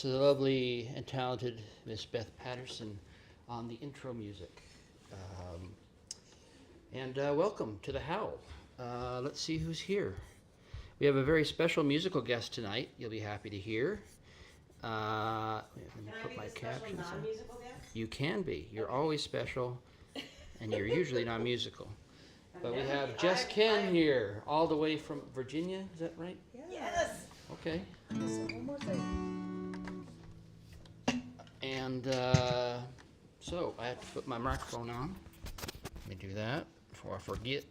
to the lovely and talented Miss Beth Patterson on the intro music. Welcome to the Howl. Let's see who's here. We have a very special musical guest tonight. You'll be happy to hear. Let me put my captions on. Non-musical guest? You can be. You're always special, and you're usually not musical. But we have Jess Ken here, all the way from Virginia. Is that right? Yes. Okay. One more thing. And so I have to put my microphone on. Let me do that before I forget.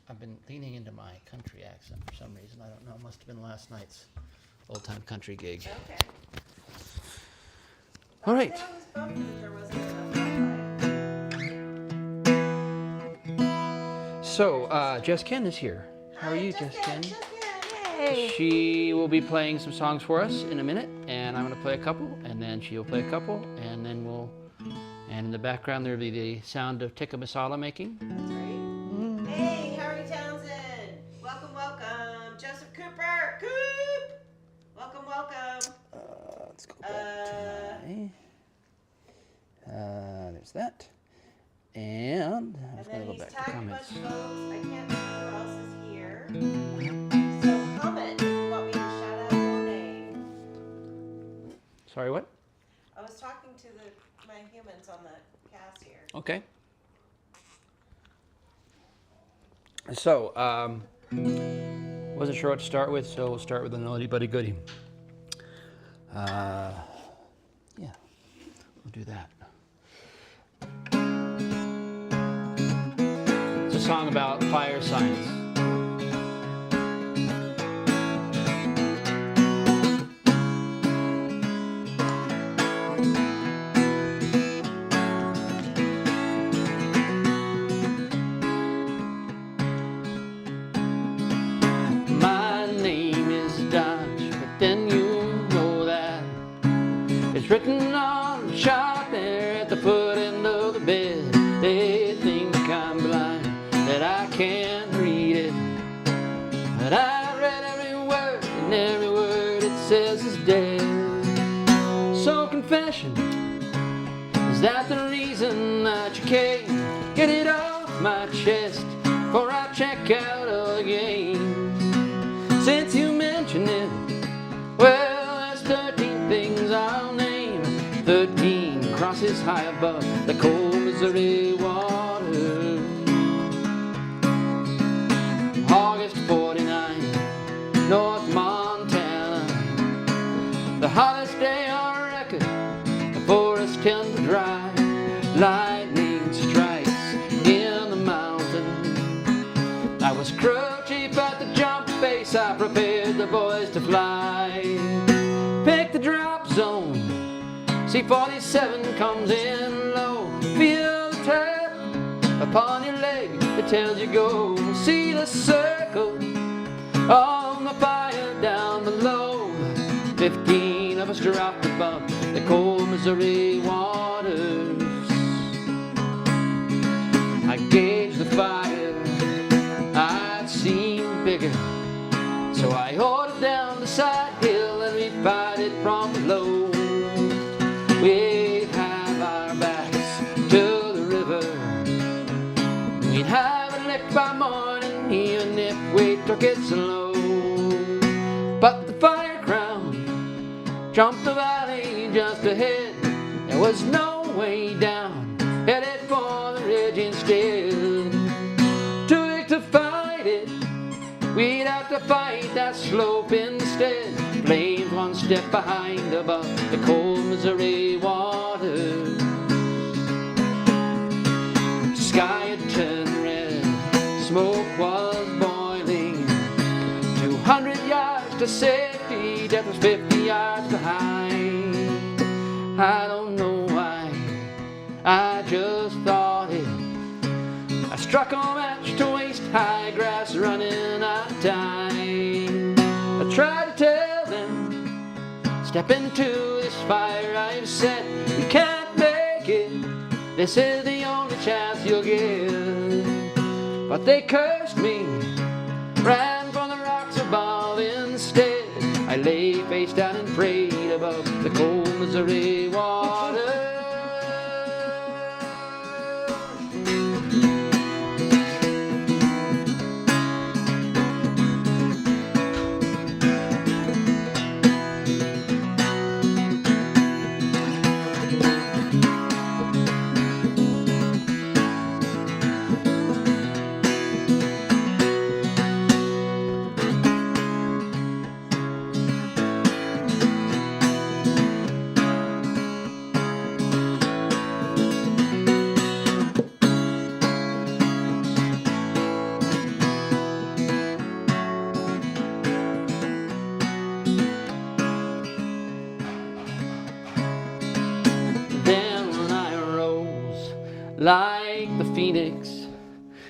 I've been leaning into my country accent for some reason. I don't know. It must have been last night's old-time country gig. Okay. All right. I was bummed that there wasn't enough. So Jess Ken is here. How are you, Jess Ken? Yay. She will be playing some songs for us in a minute, and I'm going to play a couple, and then she'll play a couple, and then and in the background there will be the sound of tikka masala making. That's right. Hey, Harry Townsend. Welcome, welcome. Joseph Cooper. Coop. Welcome, welcome. Let's go back to there's that. And I was going to go back to comments. I can't remember who else is here. So comment if you want me to shout out your name. Sorry, what? I was talking to my humans on the cast here. Okay. So, wasn't sure what to start with, so we'll start with an oldie buddy goodie. Yeah, we'll do that. It's a song about fire signs. My name is Dodge, but then you know that it's written on the chart there at the foot end of the bed. They think I'm blind, that I can't read it, but I read every word, and every word it says is dead. So confession, is that the reason that you came? Get it off my chest before I check out of the game. Since you mentioned it, well, there's 13 things I'll name. 13 crosses high above the cold Missouri water. August 49, North Montana. The hottest day on record, the forest tends to dry. Lightning strikes in the mountain. I was crew chief at the jump base, I prepared the boys to fly. Pick the drop zone, C-47 comes in low. Feel the tap upon your leg, it tells you go. See the circle on the fire down below. 15 of us dropped above the cold Missouri waters. I gauged the fire, I'd seen bigger, so I ordered down the side hill and we'd fight it from below. We'd have our backs to the river, we'd have it lit by morning, even if we took it slow. But the fire crown jumped the valley just ahead. There was no way down, headed for the ridge instead. Too weak to fight it, we'd have to fight that slope instead. Flames one step behind above the cold Missouri water. Sky had turned red, smoke was boiling. 200 yards to safety, death was 50 yards behind. I don't know why, I just thought it. I struck a match to waist high grass, running out of time. I tried to tell them, step into this fire I've set. You can't make it, this is the only chance you'll get. But they cursed me, ran from the rocks above instead. I lay face Missouri water. Like the phoenix,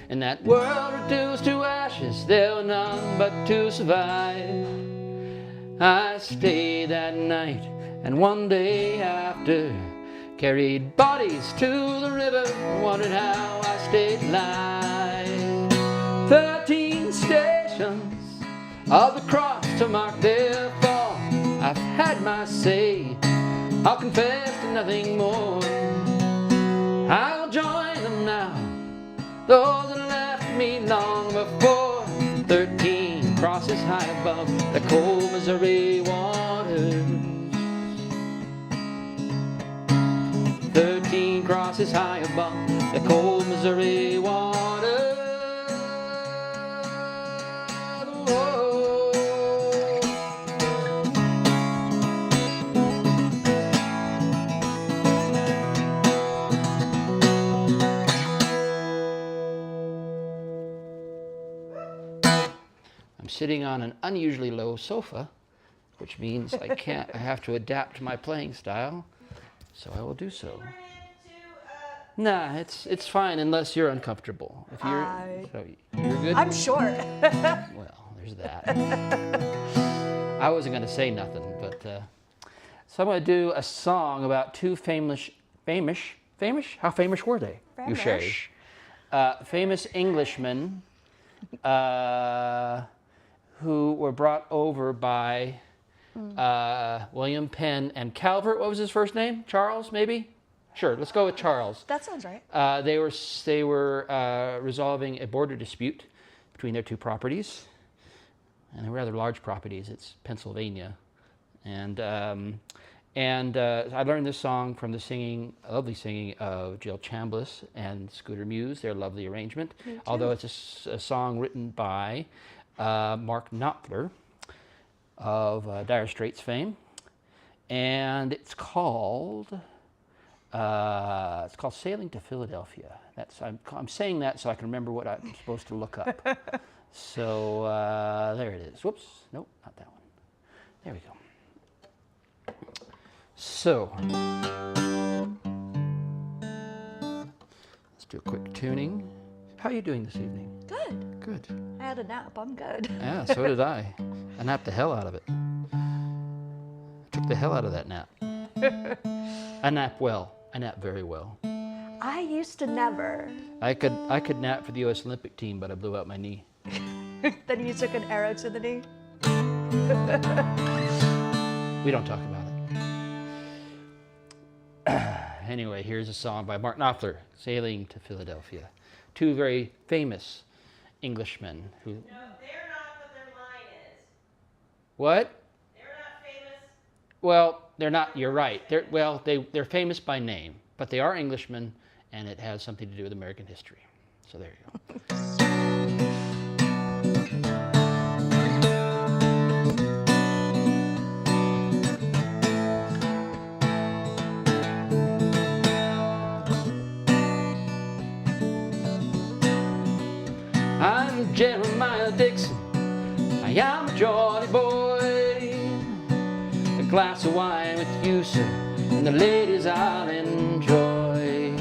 in that world reduced to ashes, there were none but to survive. I stayed that night, and one day after, carried bodies to the river, wondered how I stayed alive. 13 stations of the cross to mark their fall. I've had my say, I'll confess to nothing more. I'll join them now, those that left me long before. 13 crosses high above the cold Missouri waters. 13 crosses high above the cold Missouri waters. Sitting on an unusually low sofa, which means I have to adapt my playing style, so I will do so. Nah, it's fine unless you're uncomfortable. If you're good. I'm short. Well, there's that. I wasn't going to say nothing, but so I'm going to do a song about two famous? How famous were they? You say. Famous Englishmen. Who were brought over by William Penn and Calvert. What was his first name? Charles, maybe? Sure, let's go with Charles. That sounds right. They were resolving a border dispute between their two properties, and they're rather large properties. It's Pennsylvania, and I learned this song from the lovely singing of Jill Chambliss and Scooter Muse. Their lovely arrangement, although it's a song written by Mark Knopfler of Dire Straits fame, and it's called "Sailing to Philadelphia." I'm saying that so I can remember what I'm supposed to look up. So there it is. Whoops, nope, not that one. There we go. So let's do a quick tuning. How are you doing this evening? Good. Good. I had a nap. I'm good. Yeah, so did I. I napped the hell out of it. I took the hell out of that nap. I nap well. I nap very well. I used to never. I could nap for the U.S. Olympic team, but I blew out my knee. Then you took an arrow to the knee? We don't talk about it. Anyway, here's a song by Mark Knopfler, "Sailing to Philadelphia." Two very famous Englishmen who... No, they're not, but their line is. What? They're not famous. Well, they're not, you're right. They're famous by name, but they are Englishmen, and it has something to do with American history. So there you go. I'm Jeremiah Dixon, I am a Geordie boy. A glass of wine with you, sir, and the ladies I'll enjoy.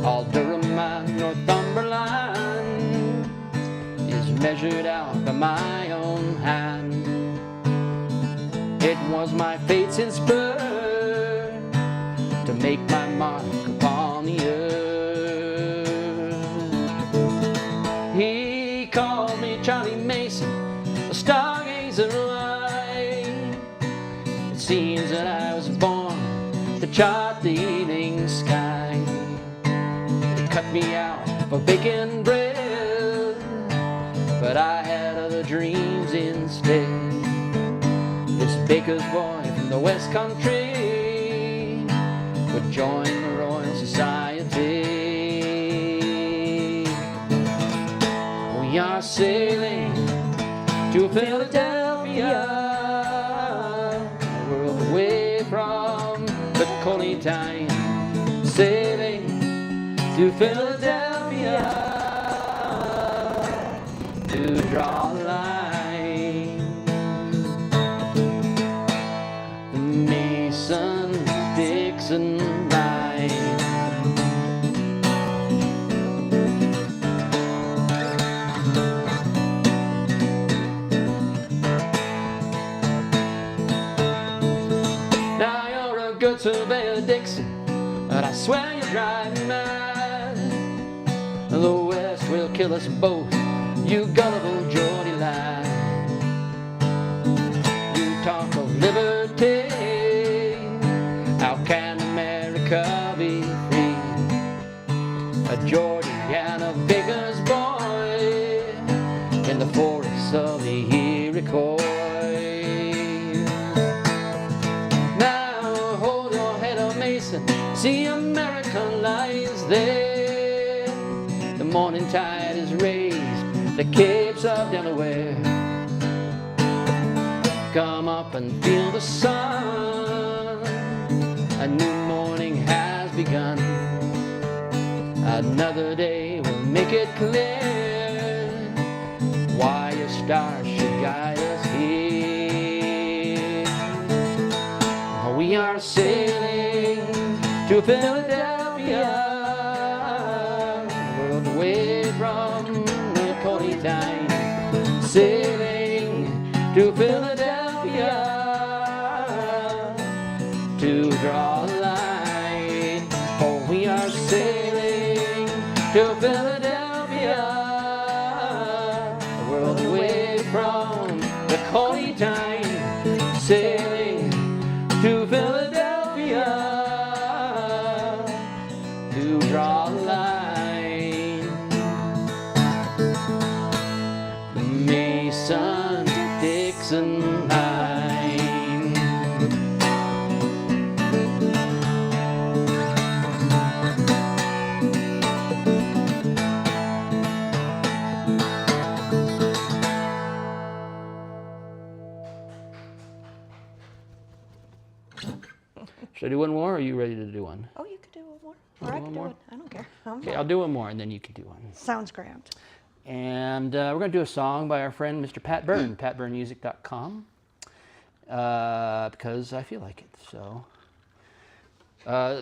All Durham and Northumberland is measured out by my own hand. It was my fate since birth to make my mark upon the earth. He called me Charlie Mason, a stargazer light. It seems that I was born me out for baking bread, but I had other dreams instead. This baker's boy from the West Country would join the Royal Society. We are sailing to Philadelphia, a world away from the colony time. Sailing to Philadelphia to draw a line. The Mason-Dixon line. Now you're a good surveyor, Dixon, but I swear you're driving mad. The West will kill us both, you gullible Geordie lad. You talk of liberty, how can America be free? A Geordie and a baker's boy in the forests of the Iroquois. See, America lies there. The morning tide is raised, the capes of Delaware. Come up and feel the sun. A new morning has begun. Another day will make it clear why a star should guide us here. We are sailing to Philadelphia, a world away from the colony time. Sailing to Philadelphia to draw a line. Oh, we are sailing to Philadelphia, a world away from the colony time. Sailing to Philadelphia to draw a line. The Mason-Dixon line. Should I do one more, or are you ready to do one? Oh, you could do one more. Or I can do one. I don't care. Okay, I'll do one more, and then you can do one. Sounds grand. And we're going to do a song by our friend Mr. Pat Byrne, patbyrnemusic.com, because I feel like it. So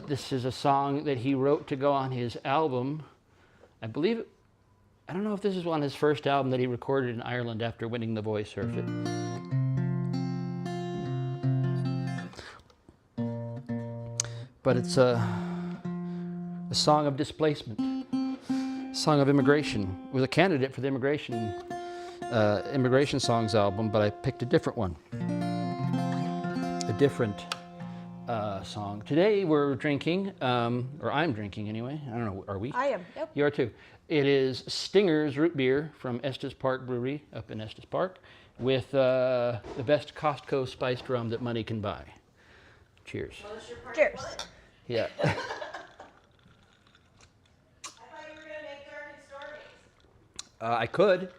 this is a song that he wrote to go on his album. I believe, I don't know if this is on his first album that he recorded in Ireland after winning the Voice Circuit. But it's a song of displacement, a song of immigration. It was a candidate for the immigration songs album, but I picked a different one, a different song. Today we're drinking, or I'm drinking anyway. I don't know, are we? I am, yep. You are too. It is Stinger's root beer from Estes Park Brewery up in Estes Park with the best Costco spiced rum that money can buy. Cheers. Cheers. Yeah. I thought you were going to make dark and stormy. I could. You're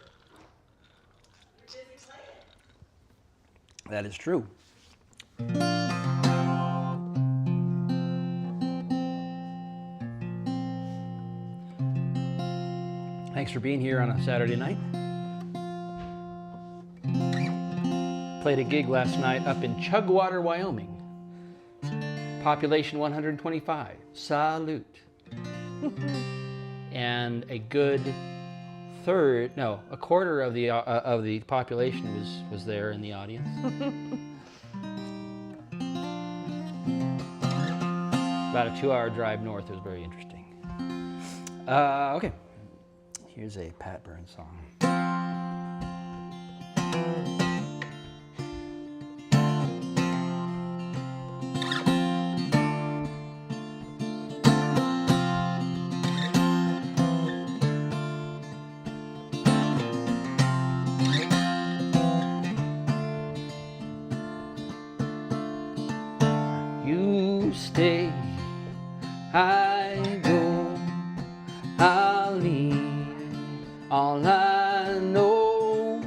busy playing. That is true. Thanks for being here on a Saturday night. Played a gig last night up in Chugwater, Wyoming. Population 125. Salute. And a good a quarter of the population was there in the audience. About a 2-hour drive north. It was very interesting. Okay, here's a Pat Byrne song. day I go, I'll leave all I know.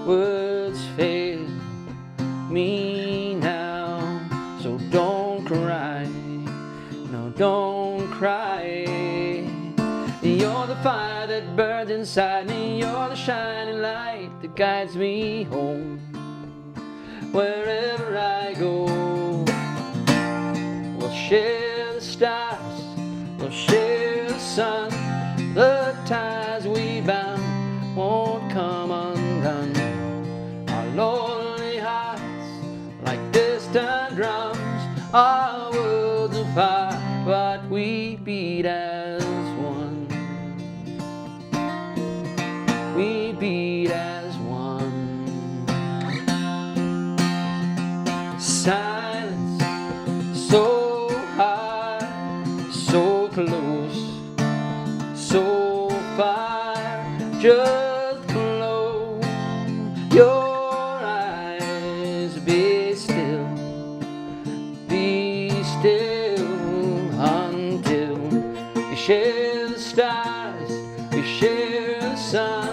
Words fail me now, so don't cry, no, don't cry. You're the fire that burns inside me, you're the shining light that guides me home. Wherever I go, we'll share the stars, we'll share the sun. The ties we bound won't come undone. Our lonely hearts, like distant drums, our worlds apart, but we beat as one. We beat as one. Silence so high, so close, so far. Just close your eyes, be still until we share the stars, we share the sun.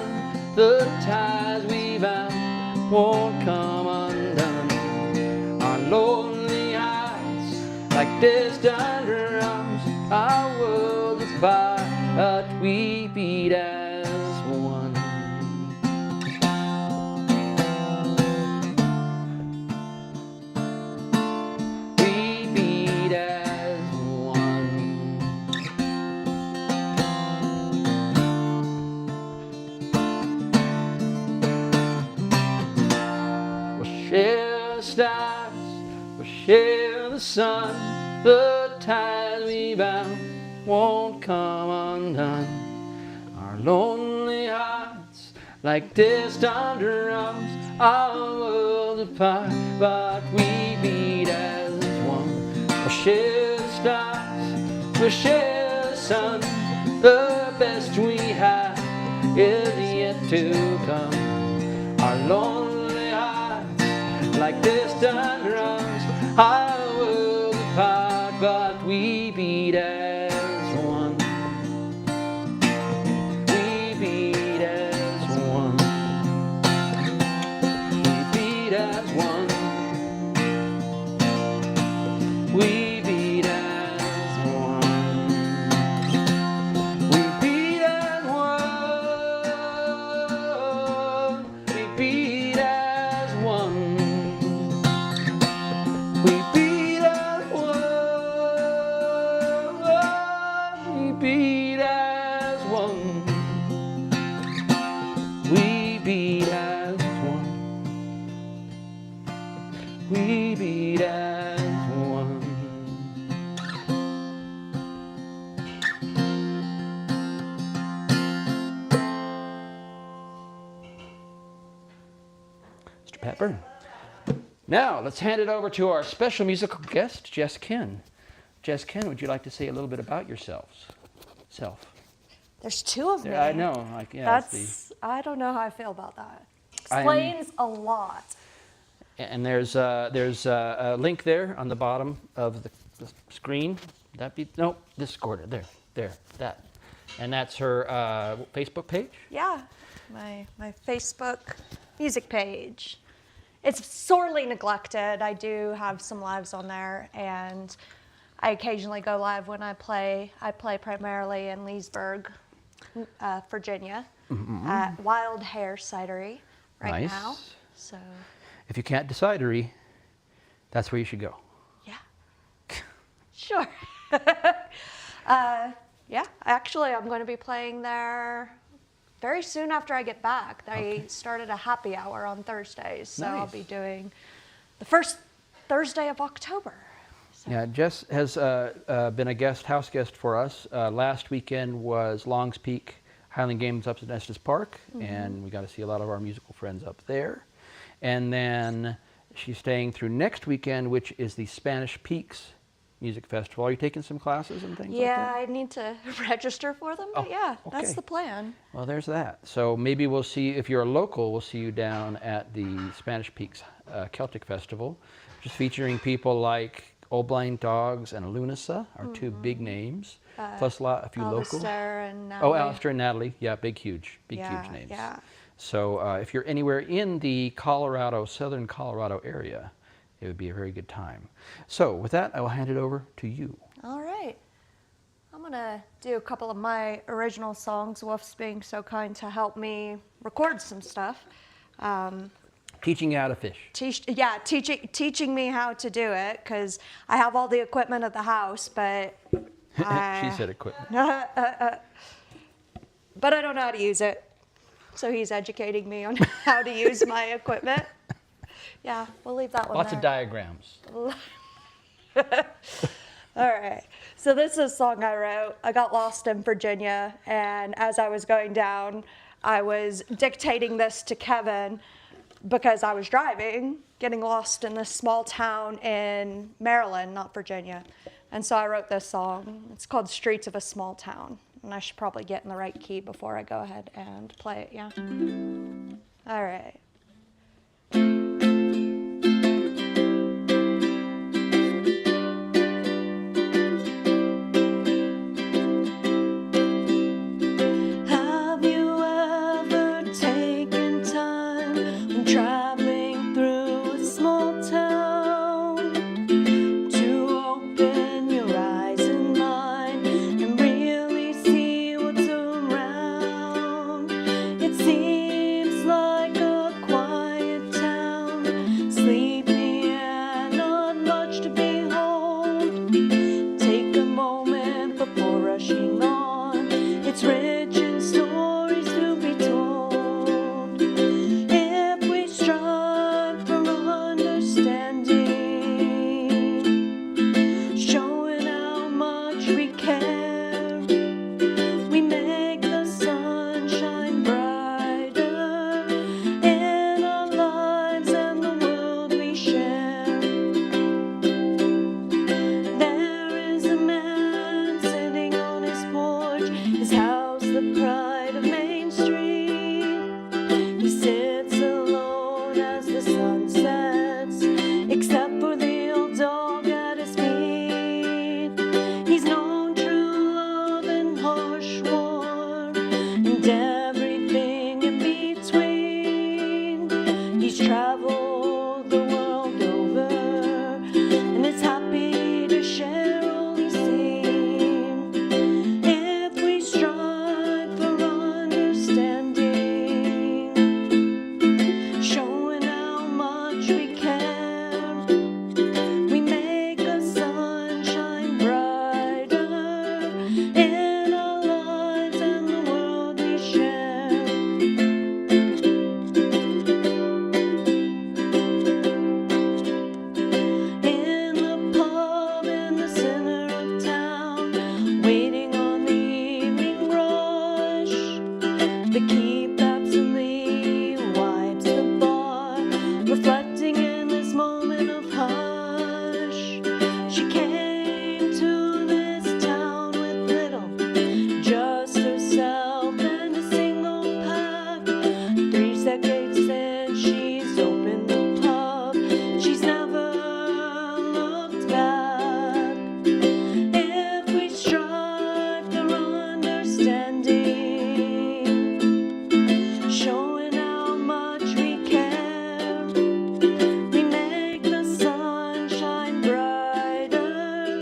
The ties we bound won't come undone. Our lonely hearts, like distant drums, our worlds apart, but we beat as one. We beat as one. We'll share the stars, we'll share the sun. The ties we bound won't come undone. Our lonely hearts, like distant drums, our worlds apart, but we beat as one. We'll share the stars, we'll share the sun. The best we have is yet to come. Our lonely hearts, like distant drums, our worlds apart, but we beat as one. We beat as one. We beat as one. We beat as one. We beat as one. We beat as one. We beat as one. We beat as one. We beat as one. We beat as one. Mr. Pepper. Now, let's hand it over to our special musical guest, Jess Ken. Jess Ken, would you like to say a little bit about yourselves? There's two of me. I know. Like, yeah, I don't know how I feel about that. I'm- Explains a lot. and there's a link there on the bottom of the screen. That be no Discord there that, and that's her Facebook page. Yeah, my Facebook music page. It's sorely neglected. I do have some lives on there, and I occasionally go live when I play. I play primarily in Leesburg, Virginia, at Wild Hair Cidery right Nice. now. So, If you can't decidery, that's where you should go. yeah, sure. Yeah, actually, I'm going to be playing there very soon after I get back. They started a happy hour on Thursdays, so I'll Nice. be doing the first Thursday of October. So. Yeah, Jess has been a house guest for us. Last weekend was Longs Peak Highland Games up at Estes Park, and we got to see a lot of our musical friends up there. And then she's staying through next weekend, which is the Spanish Peaks Music Festival. Are you taking some classes and things like Yeah, that? I need to register for them, but yeah, that's okay. the plan. Well, there's that. So maybe we'll see, if you're a local, we'll see you down at the Spanish Peaks Celtic Festival, which is featuring people like Old Blind Dogs and Lunasa are two big names, plus a few local. Alistair and Oh, Natalie. Alistair and Natalie. Yeah, big, huge names. Yeah. So if you're anywhere in the southern Colorado area, it would be a very good time. So with that, I will hand it over to you. All right. I'm going to do a couple of my original songs. Wolf's being so kind to help me record some stuff. Teaching you how to fish. Teaching me how to do it, because I have all the equipment at the house, but She said equipment. but I don't know how to use it. So he's educating me on how to use my equipment. Yeah, we'll leave that one Lots there. of diagrams. All right. So this is a song I wrote. I got lost in Virginia, and as I was going down, I was dictating this to Kevin because I was driving, getting lost in this small town in Maryland, not Virginia. And so I wrote this song. It's called Streets of a Small Town. And I should probably get in the right key before I go ahead and play it, yeah? All right. Have you ever taken time when traveling through a small town to open your eyes and mind and really see what's around? It seems like a quiet town, sleepy and not much to behold. Take a moment before rushing on. It's rich in stories to be told. If we strive for understanding, showing how much we care, we make the sun shine brighter in our lives and the world we share. There is a man sitting on his porch, his house the pride of Main Street. He sits alone as the sun sets, except for the old dog at his feet. He's known true love and harsh war, and everything in between. He's traveled the world over, and is happy to share all he's seen. If we strive for understanding, showing how much we care, we make the sun shine brighter in our lives and the world we share. In the pub in the center of town, waiting on the evening rush, the keep absently wipes the bar, reflecting in this moment of hush. She came to this town with little, just herself and a single pack. 3 decades since she's opened the pub, she's never looked back. If we strive for understanding, showing how much we care, we make the sun shine brighter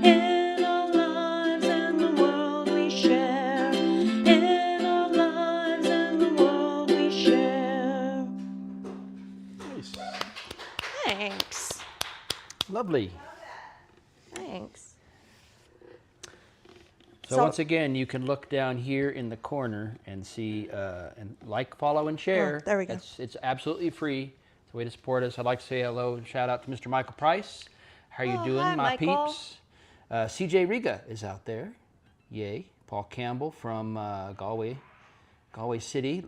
in our lives and the world we share. In our lives and the world we share. Nice. Thanks. Lovely. Thanks. So once again, you can look down here in the corner and see, and like, follow, and share. Oh, there we go. It's absolutely free. It's a way to support us. I'd like to say hello and shout out to Mr. Michael Price. How are you Oh, doing, hi, my Michael. peeps? CJ Riga is out there. Yay. Paul Campbell from Galway City.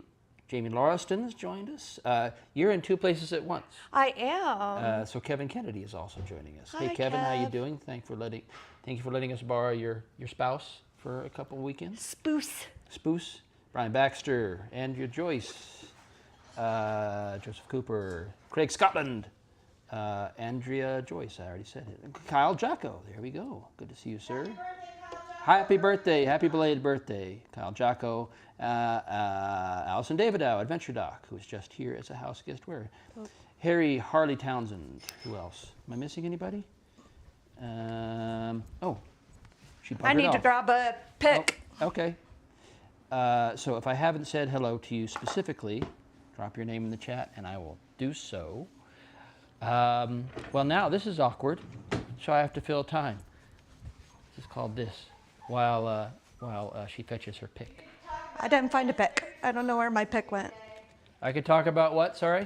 Jamie Lauriston has joined us. You're in 2 places at once. I am. So Kevin Kennedy is also joining us. Hi, Hey Kevin, how you Kev. doing? Thank you for letting us borrow your spouse for a couple of weekends. Spoose. Brian Baxter, Andrea Joyce, Joseph Cooper, Craig Scotland, Andrea Joyce, I already said it. Kyle Jocko, there we go. Good to see you, sir. Happy birthday, Kyle Jocko. Happy birthday, happy belated birthday, Kyle Jocko. Allison Davidow, Adventure Doc, who was just here as a house guest. Where? Oh. Harry Harley Townsend. Who else? Am I missing anybody? Oh, she buggered I need off. to grab a pick. Oh, okay. So if I haven't said hello to you specifically, drop your name in the chat and I will do so. Well, now this is awkward, so I have to fill time. This is called this while she fetches her pick. I didn't find a pick. I don't know where my pick went. I could talk about what? Sorry?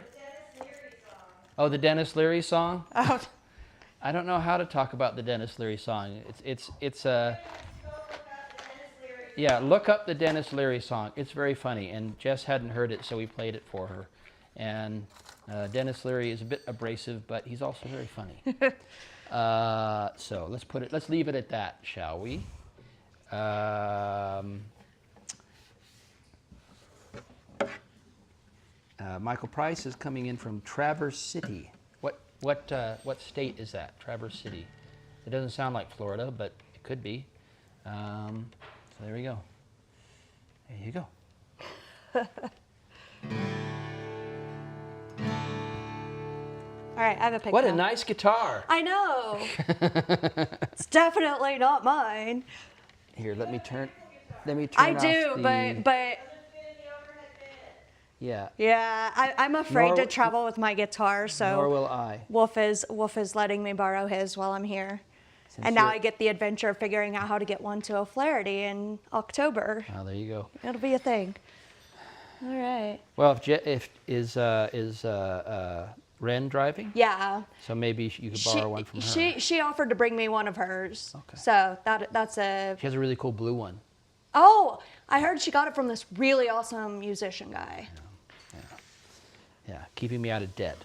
Oh, the Dennis Leary song? Oh. I don't know how to talk about the Dennis Leary song. It's yeah, look up the Dennis Leary song. It's very funny, and Jess hadn't heard it, so we played it for her. And Dennis Leary is a bit abrasive, but he's also very funny. So let's leave it at that, shall we? Michael Price is coming in from Traverse City. What state is that? Traverse City. It doesn't sound like Florida, but it could be. So there we go. There you go. All right, I have a pick. What now. a nice guitar. I know. It's definitely not mine. Here, let me turn. I off do, the, but yeah. yeah, I'm afraid Nor- to travel with my guitar, Nor so will I. Wolf is letting me borrow his while I'm here. Since And now you're- I get the adventure of figuring out how to get one to O'Flaherty in October. Oh, there you go. It'll be a thing. All right. Well, if Ren driving? Yeah. So maybe you could borrow one from her. She offered to bring me one of hers. Okay. So that's a. She has a really cool blue one. Oh, I heard she got it from this really awesome musician guy. Yeah, keeping me out of debt.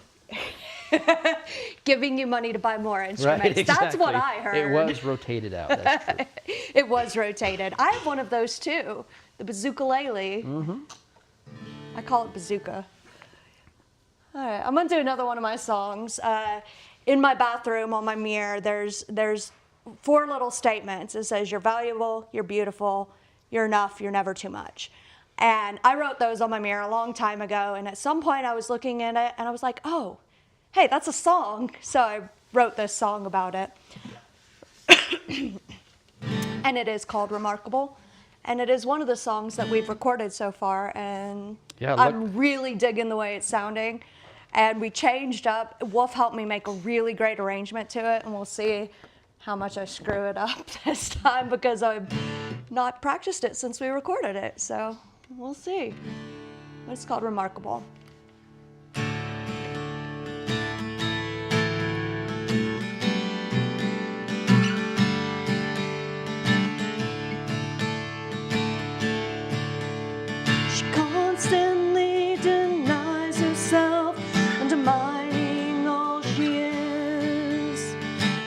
Giving you money to buy more instruments. Right, exactly. That's what I heard. It was rotated out. That's true. It was rotated. I have one of those too. The bazookalele. Mm-hmm. I call it bazooka. All right, I'm gonna do another one of my songs. In my bathroom on my mirror, there's 4 little statements. It says, "You're valuable, you're beautiful, you're enough, you're never too much." And I wrote those on my mirror a long time ago. And at some point, I was looking at it, and I was like, "Oh, hey, that's a song." So I wrote this song about it. And it is called "Remarkable." And it is one of the songs that we've recorded so far. And Yeah, I'm really digging the way it's sounding. And we changed up. Wolf helped me make a really great arrangement to it. And we'll see how much I screw it up this time because I've not practiced it since we recorded it. So we'll see. But it's called "Remarkable." She constantly denies herself, undermining all she is.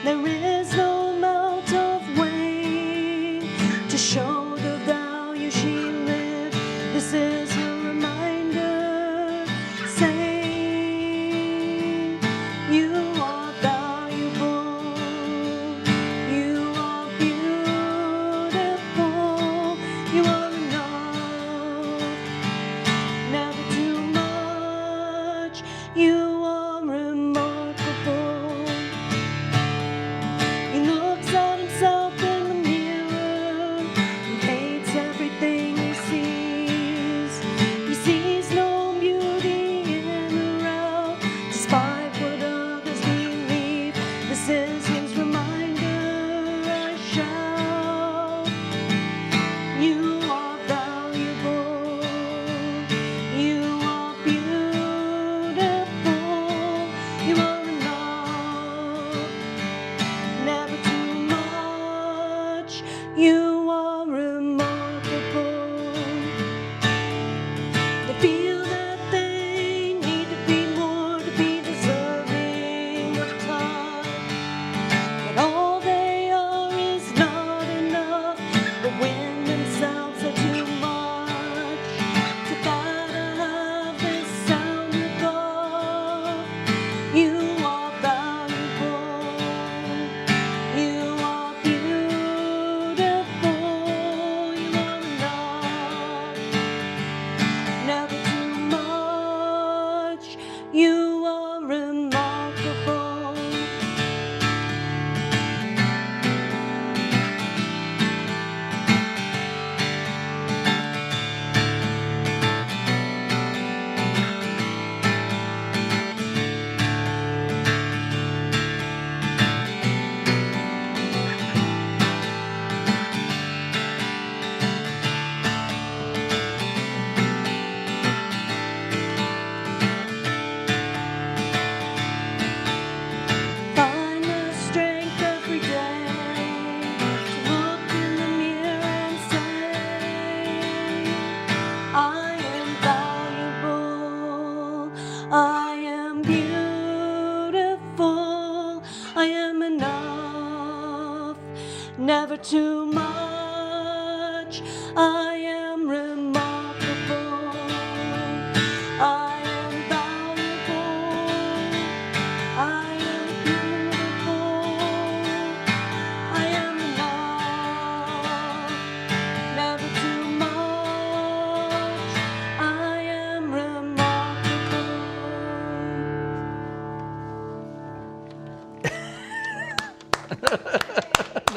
There is no amount of weight to show the value she lived. This is her reminder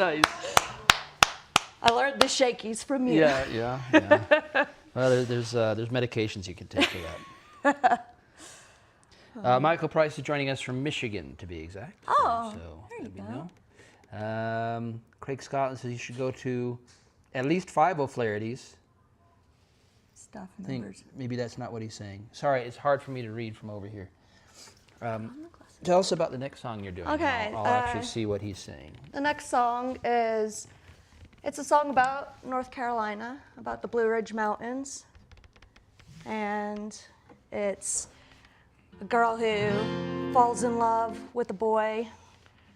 Nice. I learned the shakies from you. Yeah. Well, there's medications you can take for that. Michael Price is joining us from Michigan, to be exact. Oh, so there you that we go. know. Craig Scotland says you should go to at least 5 O'Flaherty's. Stuff I think numbers. maybe that's not what he's saying. Sorry, it's hard for me to read from over here. Tell us about the next song you're doing. Okay, I'll actually see what he's saying. The next song is, it's a song about North Carolina, about the Blue Ridge Mountains. And it's a girl who falls in love with a boy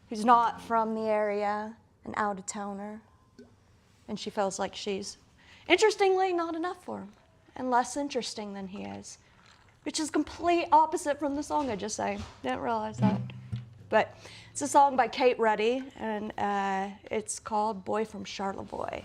who's not from the area, an out-of-towner. And she feels like she's, interestingly, not enough for him and less interesting than he is, which is complete opposite from the song I just sang. Didn't realize that. But it's a song by Kate Reddy, and it's called Boy from Charlevoix.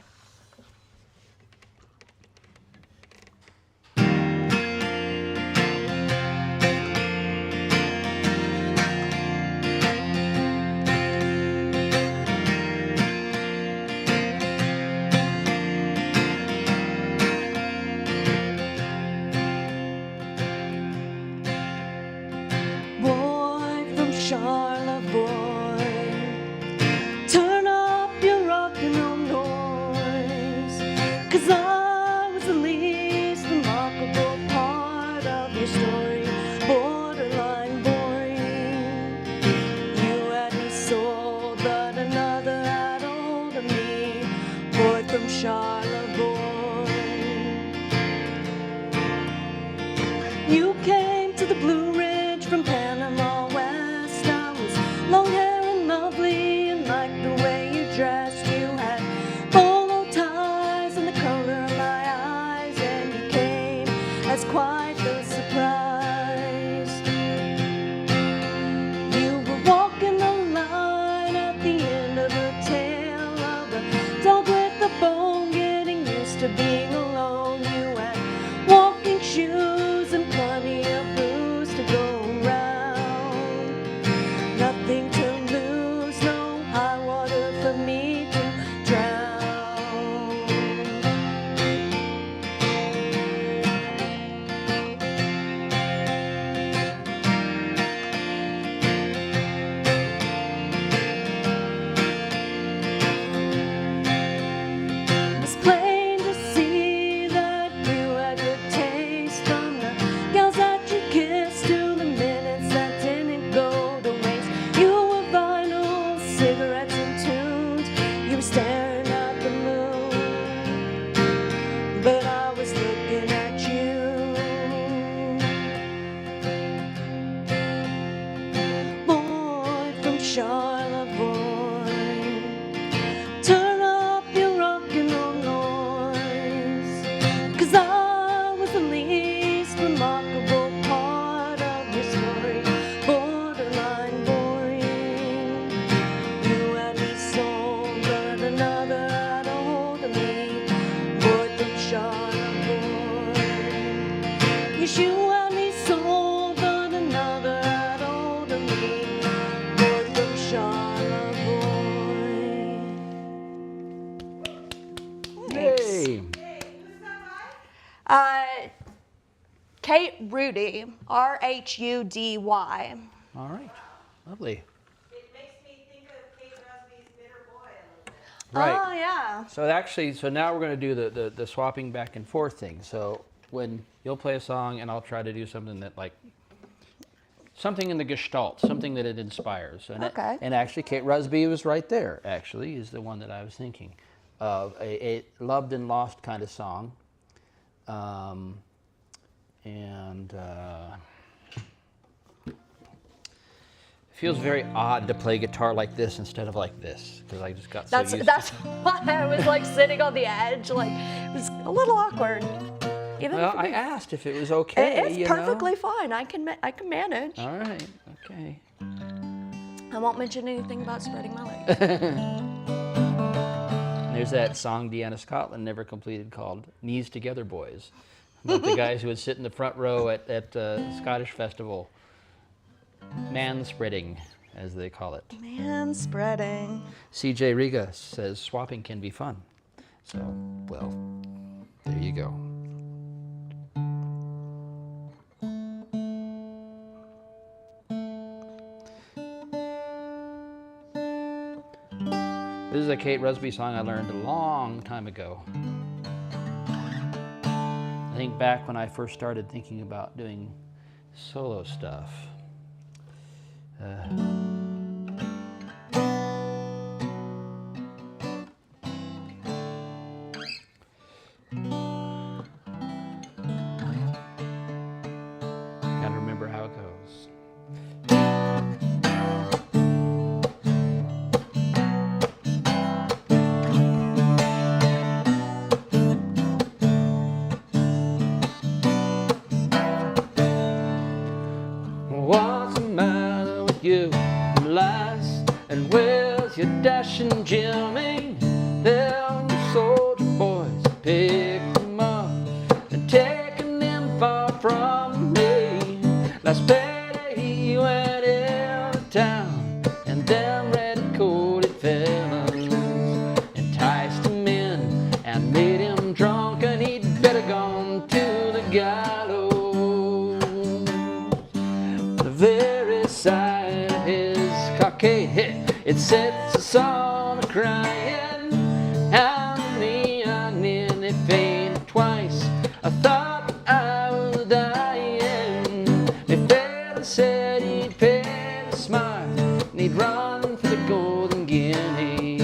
You came to the Blue Ridge from Panama West. I was long hair and lovely and liked the way you dressed. You had polo ties and the color of my eyes, and you came as quite the surprise. You were walking the line at the end of the tail of a dog with a bone, getting used to being alone. You had walking shoes and plenty of booze to go around. Nothing to lose, no high water for me to drown. It's plain to see that you had good taste, from the gals that you kissed to the minutes that didn't go to waste. You were vinyl, cigarettes and tunes. You were staring at the moon, but I was looking at you. Boy from Charlevoix, turn up your rock and roll noise, 'cause I was the least remarkable part of your story, borderline boring. You had me sold, but another had a hold of me, boy from Charlevoix. Yes, you had me sold, but another had a hold of me, boy from Charlevoix. Hey. Kate Rudy, R-H-U-D-Y. All right. Lovely. It makes me think of Kate Rusby's Bitter Boy a little bit. Right. Oh, yeah. So actually, now we're going to do the swapping back and forth thing. So when you'll play a song and I'll try to do something that something in the gestalt, something that it inspires. And Okay. And actually, Kate Rusby was right there. Actually, is the one that I was thinking of, a loved and lost kind of song. It feels very odd to play guitar like this instead of like this, because I just got so used That's to why I was like sitting on the edge, like it was a little awkward. Even Well, if I asked if it was okay. it's you know? perfectly fine. I can manage. All right. Okay. I won't mention anything about spreading my legs. There's that song Deanna Scotland never completed called "Knees Together, Boys," about the guys who would sit in the front row at Scottish festival, man spreading. as they call it. Man spreading. CJ Riga says swapping can be fun. So, well, there you go. This is a Kate Rusby song I learned a long time ago. I think back when I first started thinking about doing solo stuff. Gotta remember how it goes. What's the matter with you, lass? And where's your dashing Jimmy? Them soldier boys picked them up and taken them far from me. Last payday he went into town, and them red-coated fellas enticed him in and made him drunk, and he'd better gone to the gallows. The very sight of his cockade head, it sets us all a-crying, and me, I nearly fainted twice. I thought I was dying. The fella said he'd pay the smart, and he'd run for the golden guinea.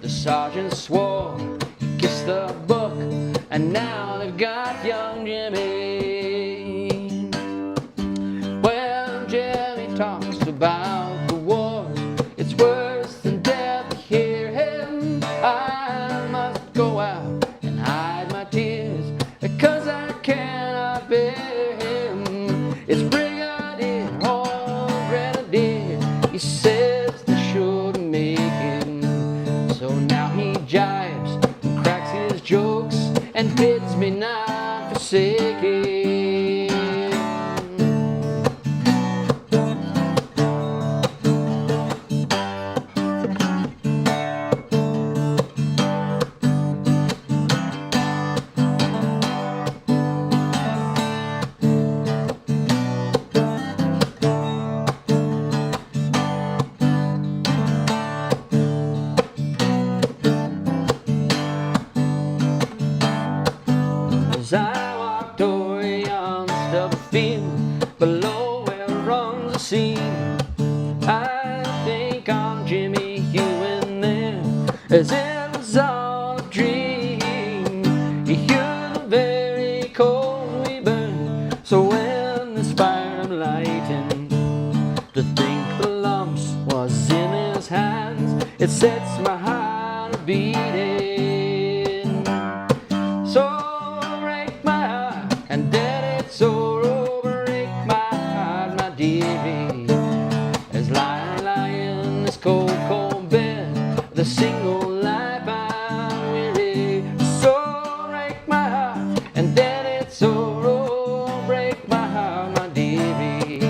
The sergeant swore, he kissed the book, and now they've got young Jimmy. Well, Jimmy talks about the war, it's worse than death to hear him. I must go out and hide my tears, because I cannot bear him. It's Brigadier, oh Grenadier, he says they shouldn't make him. So now he jibes and cracks his jokes and bids me not forsake him. As I walked over yon stubble field below where runs the sea, I think I'm Jimmy Hewin there, as it was all a dream. You hear the very coals we burn, so when this fire I'm lighting, to think the lumps was in his hands, it sets my heart a-beating. So break my heart, and then it's sorrow, break my heart, my dearie, as lie in this cold, cold bed, the single life I'm weary. So break my heart, and then it's sorrow, break my heart, my dearie,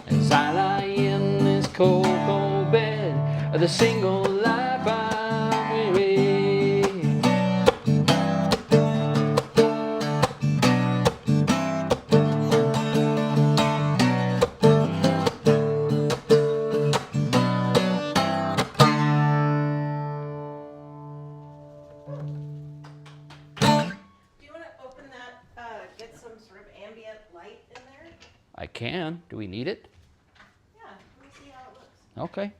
as I lie in this cold, cold bed, the single life I'm weary. Do you want to open that, get some sort of ambient light in there? I can. Do we need it? Yeah, let me see how it looks. Okay.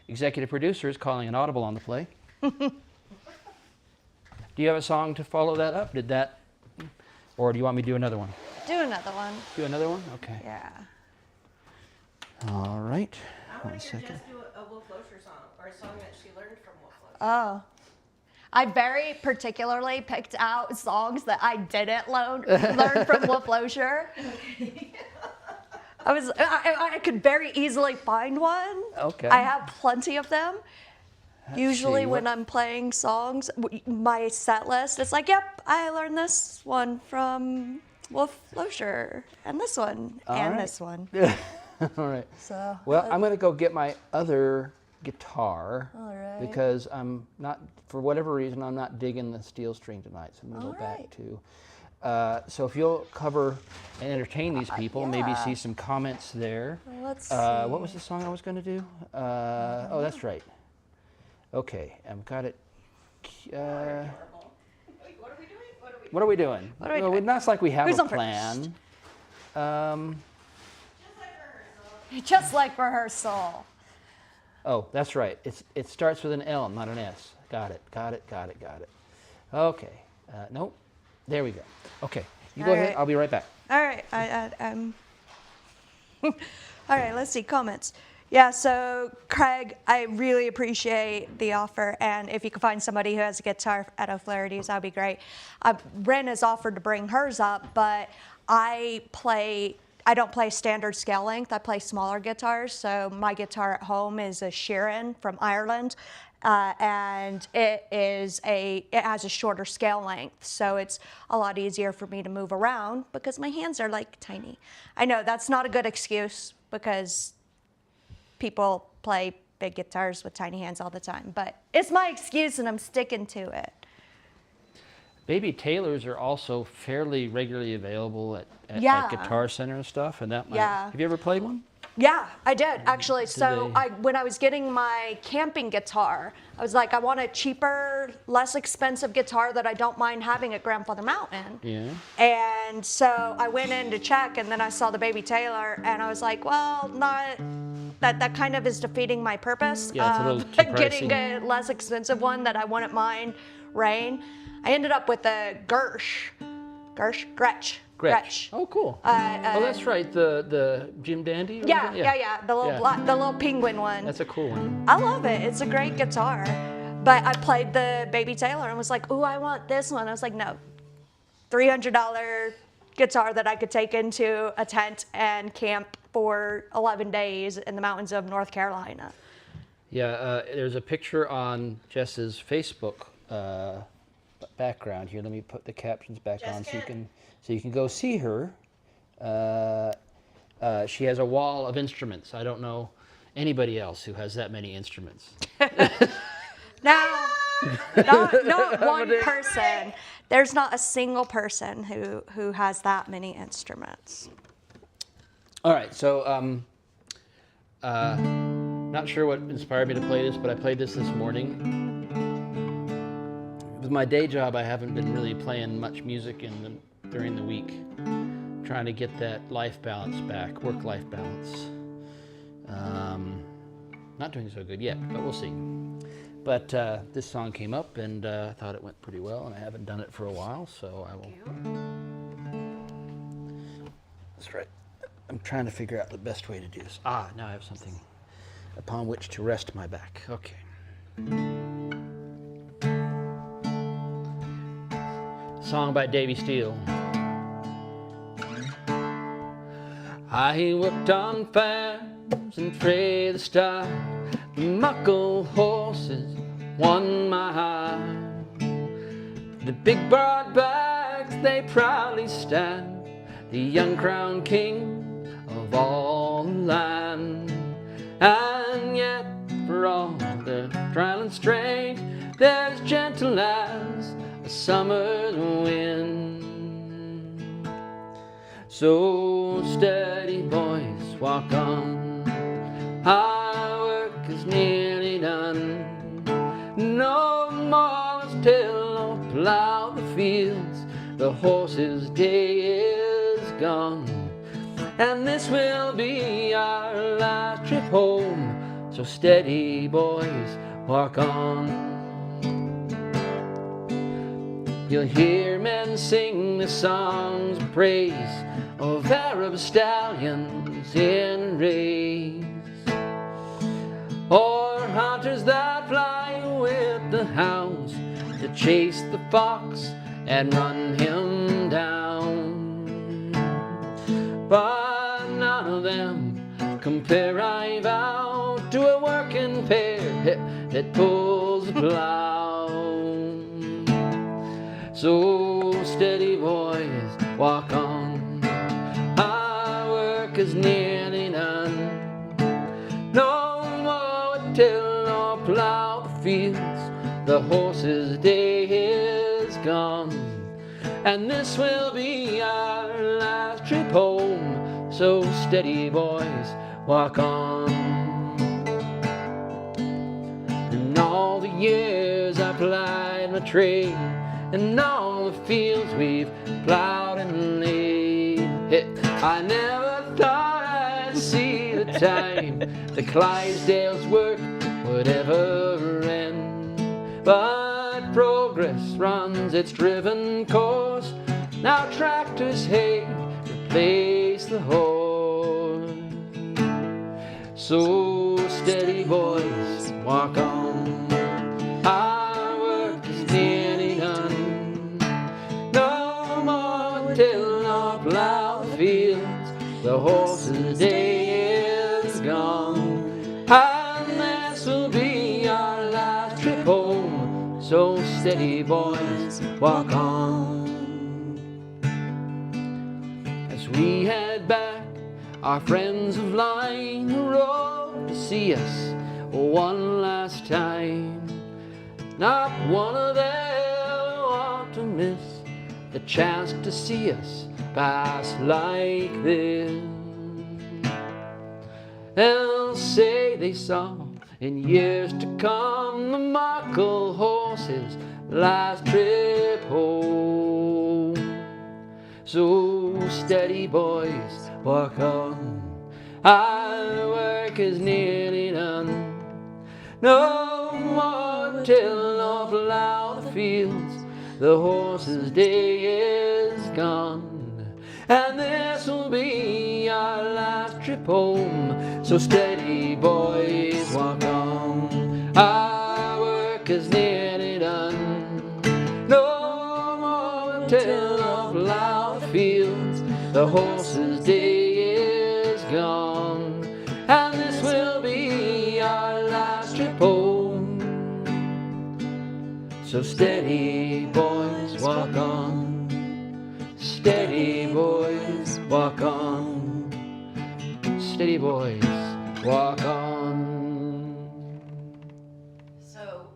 Executive producer is calling an audible on the play. Do you have a song to follow that up? Did that, or do you want me to do another one? Do another one. Do another one? Okay. Yeah. All right. I One want to hear second. Jess do a Wolf Loescher song, or a song that she learned from Wolf Loescher. Oh. I very particularly picked out songs that I didn't learn from Wolf Loescher. I could very easily find one. Okay. I have plenty of them. Usually see, when what- I'm playing songs, my set list, it's like, yep, I learned this one from Wolf Loescher, and this one, All and right. this one. All right. So. Well, I'm going to go get my other guitar. All right. Because I'm not, for whatever reason, I'm not digging the steel string tonight. So I'm going to go All back to. So if you'll cover and entertain these people, maybe yeah. see some comments there. Well, let's see. What was the song I was going to do? Oh, that's right. Okay, I've got it. What are we doing? What are we doing? What are we Well, doing? Not like we have Who's a on first? plan. Just like rehearsal. Oh, that's right. It starts with an L, not an S. Got it. Okay. Nope. There we go. Okay. You go All ahead. right. I'll be right back. All right. All right. Let's see comments. Yeah. So Craig, I really appreciate the offer, and if you can find somebody who has a guitar at O'Flaherty's, that'd be great. Ren has offered to bring hers up, but I don't play standard scale length. I play smaller guitars. So my guitar at home is a Sheeran from Ireland, and it has a shorter scale length. So it's a lot easier for me to move around because my hands are like tiny. I know that's not a good excuse because people play big guitars with tiny hands all the time, but it's my excuse and I'm sticking to it. Baby Taylors are also fairly regularly available at Yeah. Guitar Center and stuff, and that might. Yeah. Have you ever played one? Yeah, I did actually. So they- when I was getting my camping guitar, I was like, I want a cheaper, less expensive guitar that I don't mind having at Grandfather Mountain. Yeah. And so I went in to check, and then I saw the Baby Taylor, and I was like, well, not that kind of is defeating my purpose. Yeah, it's a little too Getting pricey. a less expensive one that I wouldn't mind rain. I ended up with a Gretsch. Oh, cool. oh, that's right. The Jim Dandy. Or Yeah, something? yeah. The little the little penguin one. That's a cool one. I love it. It's a great guitar. But I played the Baby Taylor and was like, ooh, I want this one. I was like, no. $300 guitar that I could take into a tent and camp for 11 days in the mountains of North Carolina. Yeah, there's a picture on Jess's Facebook background here. Let me put the captions back on so you can go see her. She has a wall of instruments. I don't know anybody else who has that many instruments. Now, not one person. There's not a single person who has that many instruments. All right, so not sure what inspired me to play this, but I played this morning. With my day job, I haven't been really playing much music during the week. Trying to get that life balance back, work-life balance. Not doing so good yet, but we'll see. But this song came up, and I thought it went pretty well, and I haven't done it for a while, so I will. That's right. I'm trying to figure out the best way to do this. Now I have something upon which to rest my back. Okay. Song by Davy Steele. I worked on farms and frae the start. Muckle horses won my heart. The big broad backs, they proudly stand, the young crowned king of all the land. And yet, for all their trial and strength, they're as gentle as a summer's wind. So steady, boys, walk on. Our work is nearly done. No more till I'll plow the fields. The horse's day is gone, and this will be our last trip home. So steady, boys, walk on. You'll hear men sing the songs of praise of Arab stallions in race, or hunters that fly with the hounds to chase the fox and run him down. But none of them compare, I vow, to a working pair that pulls the plow. So steady, boys, walk on. Our work is nearly done. the horse's day is gone. And this will be our last trip home, so steady boys, walk on. And all the years I plied my trade, and all the fields we've plowed and laid, I never thought I'd see the time the Clydesdale's work would ever end. But progress runs its driven course. Now tractors, hay, replace the horse. So steady boys, walk on. Our work is nearly done. No more tilling or plow the fields. The horse's day is gone. And this will be our last trip home. So steady boys, walk on. As we head back, our friends have lined the road to see us one last time. Not one of them want to miss the chance to see us pass like this. They'll say they saw in years to come the Muckle horse's last trip home. So steady boys, walk on. Our work is nearly done. No more tilling or plow the fields. The horse's day is gone. And this will be our last trip home. So steady boys, walk on. Our work is nearly done. No more tilling or plow the fields. The horse's day is gone. And this will be our last trip home. So steady boys, walk on. Steady boys, walk on. Steady boys, walk on. So,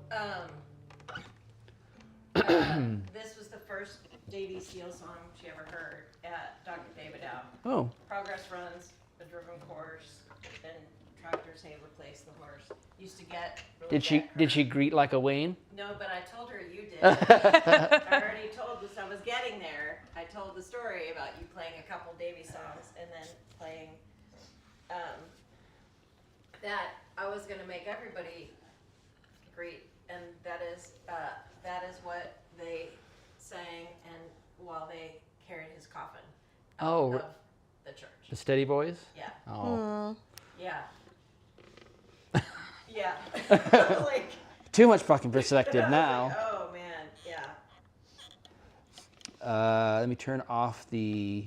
this was the first Davy Steele song she ever heard at Dr. David Out. Oh, Progress runs, the driven course, and tractors hay replace the horse. Used to get really did she greet like a Wayne? No, but I told her you did. I already told this. I was getting there. I told the story about you playing a couple Davy songs and then playing that I was going to make everybody greet, and that is what they sang and while they carried his coffin out Oh, of the church. the Steady Boys? Yeah. Oh. Yeah. Yeah. Like, Too much fucking perspective I was now. like, oh man, yeah. Let me turn off the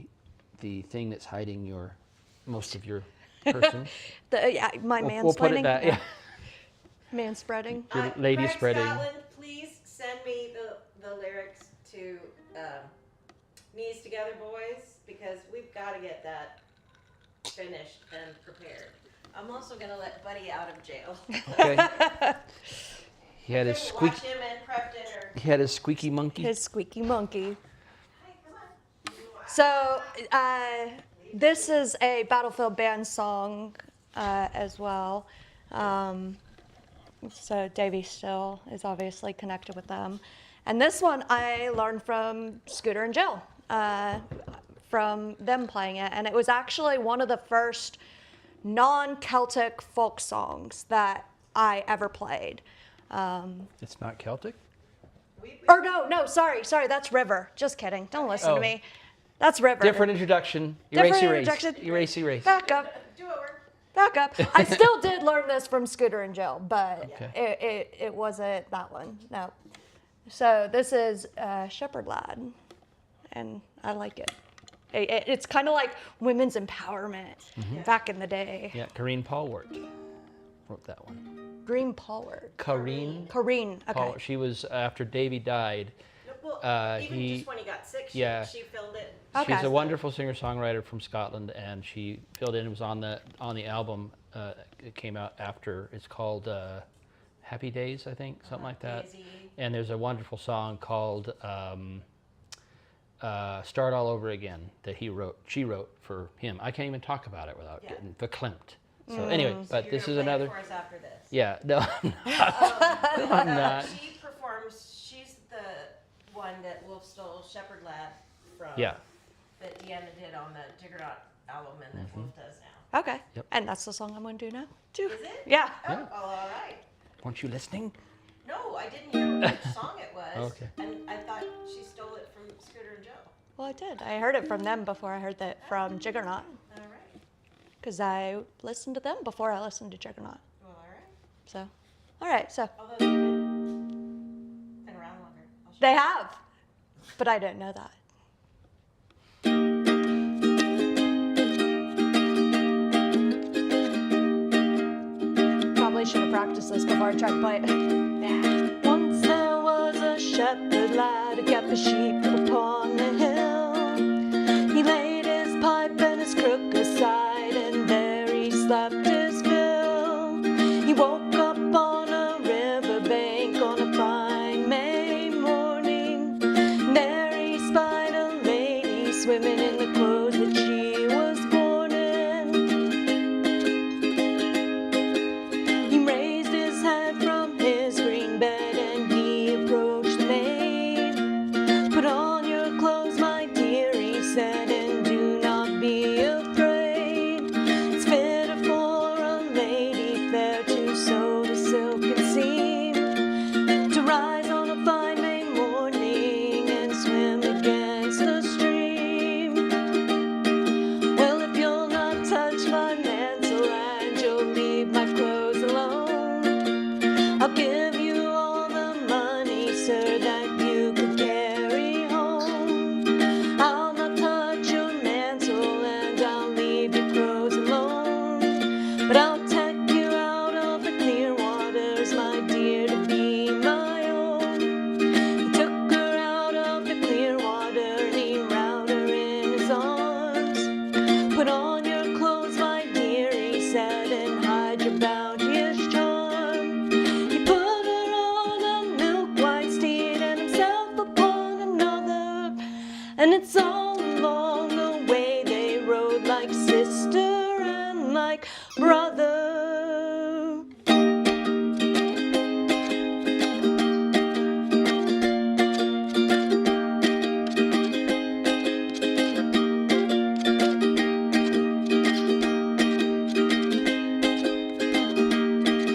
thing that's hiding most of your person. My We'll mansplaining. put it back. Yeah. Manspreading. Your lady Craig spreading. Scotland, please send me the lyrics to Knees Together Boys, because we've got to get that finished and prepared. I'm also going to let Buddy out of jail. Okay. He had his Watch him and prep dinner. He had his squeaky monkey. His squeaky monkey. Hey, come on. So this is a Battlefield Band song as well. So Davy Still is obviously connected with them. And this one I learned from Scooter and Jill, from them playing it. And it was actually one of the first non-Celtic folk songs that I ever played. It's not Celtic? Or no, sorry, that's River. Just kidding. Don't listen to me. That's River. Different introduction. Different introduction. Erase. Back up. Do over. Back up. I still did learn this from Scooter and Jill, but Okay. it wasn't that one. No. So this is Shepherd Lad, and I like it. It's kind of like women's empowerment back in the day. Yeah, Correne Paulwart wrote that one. Green Pollard. Correne. Okay. Paul, she was, after Davy died, Well, even just when he got sick, she filled it. Okay. she's a wonderful singer-songwriter from Scotland, and she filled in. It was on the album. It came out after. It's called Happy Days, I think, something like that. Daisy. And there's a wonderful song called Start All Over Again that she wrote for him. I can't even talk about it without getting verklempt. So anyway, but You're this gonna is play it another. for us after this. Yeah, no, I'm not. No, I'm not. She performs. She's the one that Wolf stole Shepherd Lad from. Yeah. That Deanna did on the Juggernaut album, and that Wolf does now. Okay. Yep. And that's the song I'm going to do now, too. Is it? Yeah. Oh, Yeah. well, all right. Weren't you listening? No, I didn't hear which song it was. Okay. And I thought she stole it from Scooter and Joe. Well, I did. I heard it from them before I heard that from Juggernaut. All right. Because I listened to them before I listened to Juggernaut. Well, all right. So, all right. So Although they've been around longer. I'll show they you. have, but I didn't know that. Probably should have practiced this before I tried to play it. Once there was a shepherd lad who kept the sheep upon the hill. He laid his pipe and his crook aside, and there he slept his fill. He woke up on a riverbank on a fine May morning. There he spied a lady swimming in the clothes that she was born in. He raised his head from his green bed and he approached the maid. Put on your clothes, my dear, he said, and do not be afraid. It's fitter for a lady fair to sew the silken seam, to rise on a fine May morning and swim against the stream. Well, if you'll not touch my mantle and you'll leave my clothes alone, I'll give you all the money, sir, that you could carry home. I'll not touch your mantle and I'll leave your clothes alone, but I'll take you out of the clear waters, my dear, to be my own. He took her out of the clear water and he round her in his arms. Put on your clothes, my dear, he said, and hide your bounteous charm. He put her on a milk-white steed and himself upon another, and it's all along the way they rode like sister and like brother.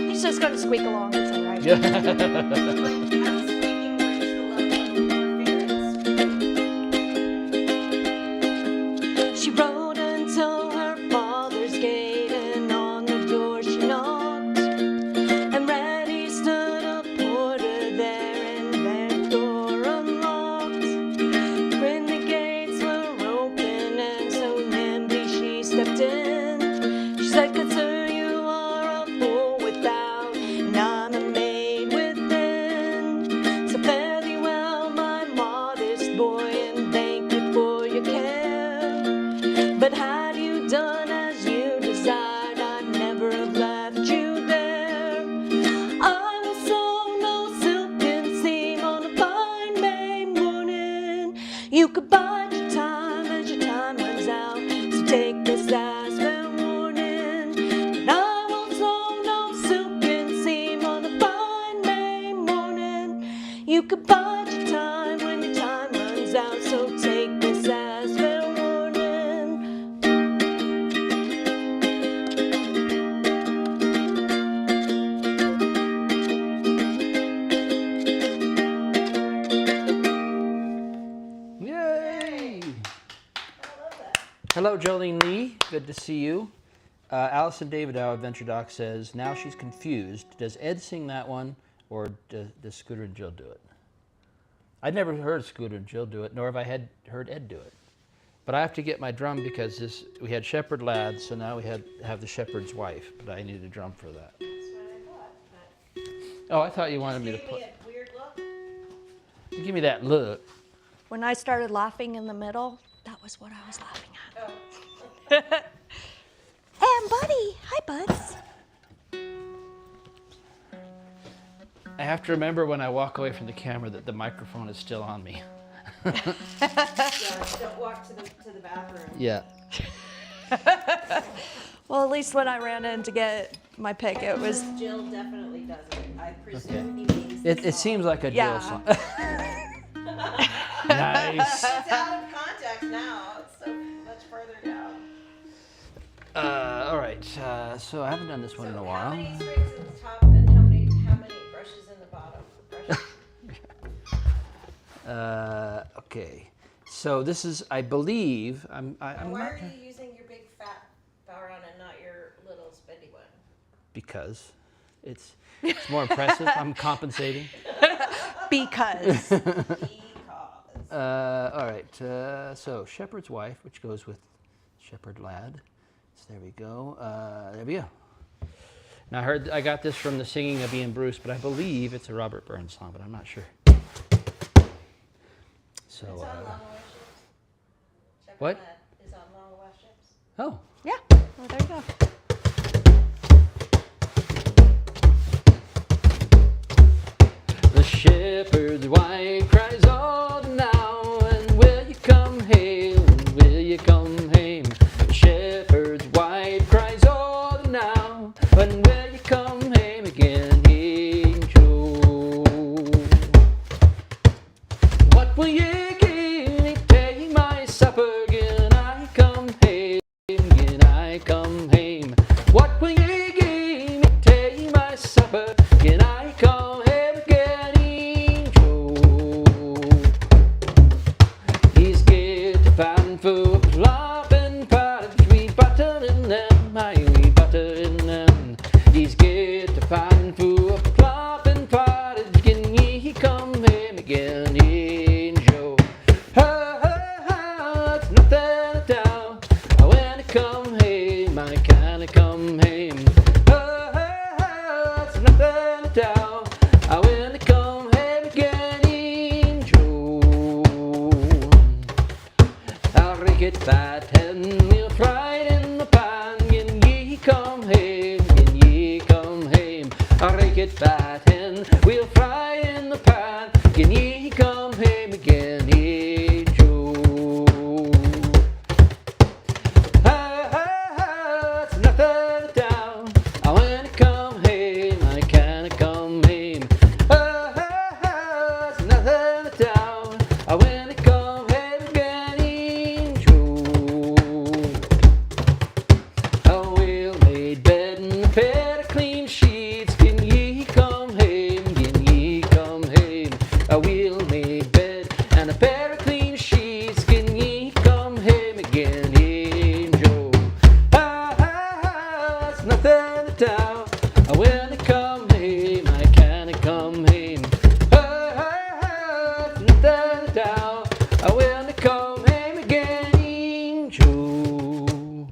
He's just gonna squeak along, it's all right. I was thinking, where's the love She rode until her father's gate, and on the door she knocked. And ready stood a porter there, and their door unlocked. When the gates were open, and so nimbly she stepped in, she said, "Good sir, you are a fool without, and I'm a maid within. So fare thee well, my modest boy, and thank you for your care. But had you done as you desired, I'd never have left you there. I will sew no silken seam on a fine May morning. You could bide your time as your time runs out, so take this as fair warning. And I will sew no silken seam on a fine May morning. You could bide your time when your time runs out, so take this as fair warning." Yay! I love that. Hello, Jolene Lee. Good to see you. Allison David, our Adventure Doc, says, now she's confused. Does Ed sing that one, or does Scooter and Jill do it? I'd never heard Scooter and Jill do it, nor have I heard Ed do it. But I have to get my drum because we had Shepherd Lad, so now we have the Shepherd's Wife, but I need a drum for that. That's what I thought. But Oh, I thought you wanted me to gave put. me a weird look. Give me that look. When I started laughing in the middle, that was what I was laughing Oh. at. And Buddy, hi Buds. I have to remember when I walk away from the camera that the microphone is still on me. Yeah, don't walk to the bathroom. Yeah. Well, at least when I ran in to get my pick, it was. Jill definitely does it. I presume Okay. he means the It seems like a Jill Yeah. song. Nice. It's out of context now. It's so much further down. All right. So I haven't done this one in a How while. many strings in the top and how many brushes in the bottom? Brushes. Okay. So this is, I believe, I'm Why not are you using your big fat power on and not your little spendy one? because it's more impressive. I'm compensating. Because. All right. So shepherd's wife, which goes with shepherd lad. So there we go. There we go. Now I got this from the singing of Ian Bruce, but I believe it's a Robert Burns song, but I'm not sure. So. It's on Long Away Ships. Shepherd What? Lad is on Long Away Ships. Oh. Yeah. Well, there you go. The shepherd's wife cries out now, and will you come home? Will you come home? The shepherd's wife cries out now, and will you come home again, angel? What will you give me? Take my supper again. I come home, again I come home. What will you give me? Take my supper again. I come home again, angel. He's get the pan for a flopping pottage, we butter in them, aye, we butter in them. He's get the pan for a flopping pottage, can ye come home again, angel? Ha ha ha, it's nothing at all. When I come home, I kinda come home. Ha ha ha, it's nothing at all. When I come home again, angel. I'll rig it fat and we'll fry it in the pan. Can ye come home? Can ye come home? I'll rig it fat and we'll fry it in the pan. Can ye come home again, angel? Ha ha ha, it's nothing down. When I come home, I kinda come home. Ha ha ha, it's nothing down. When I come home again, angel. A well-made bed and a pair of clean sheets. Can ye come home? Can ye come home? A well-made bed and a pair of clean sheets. Can ye come home again, angel? Ha ha ha, it's nothing at all. When I come home, I kinda come home. Ha ha ha, it's nothing at all. When I come home again, angel.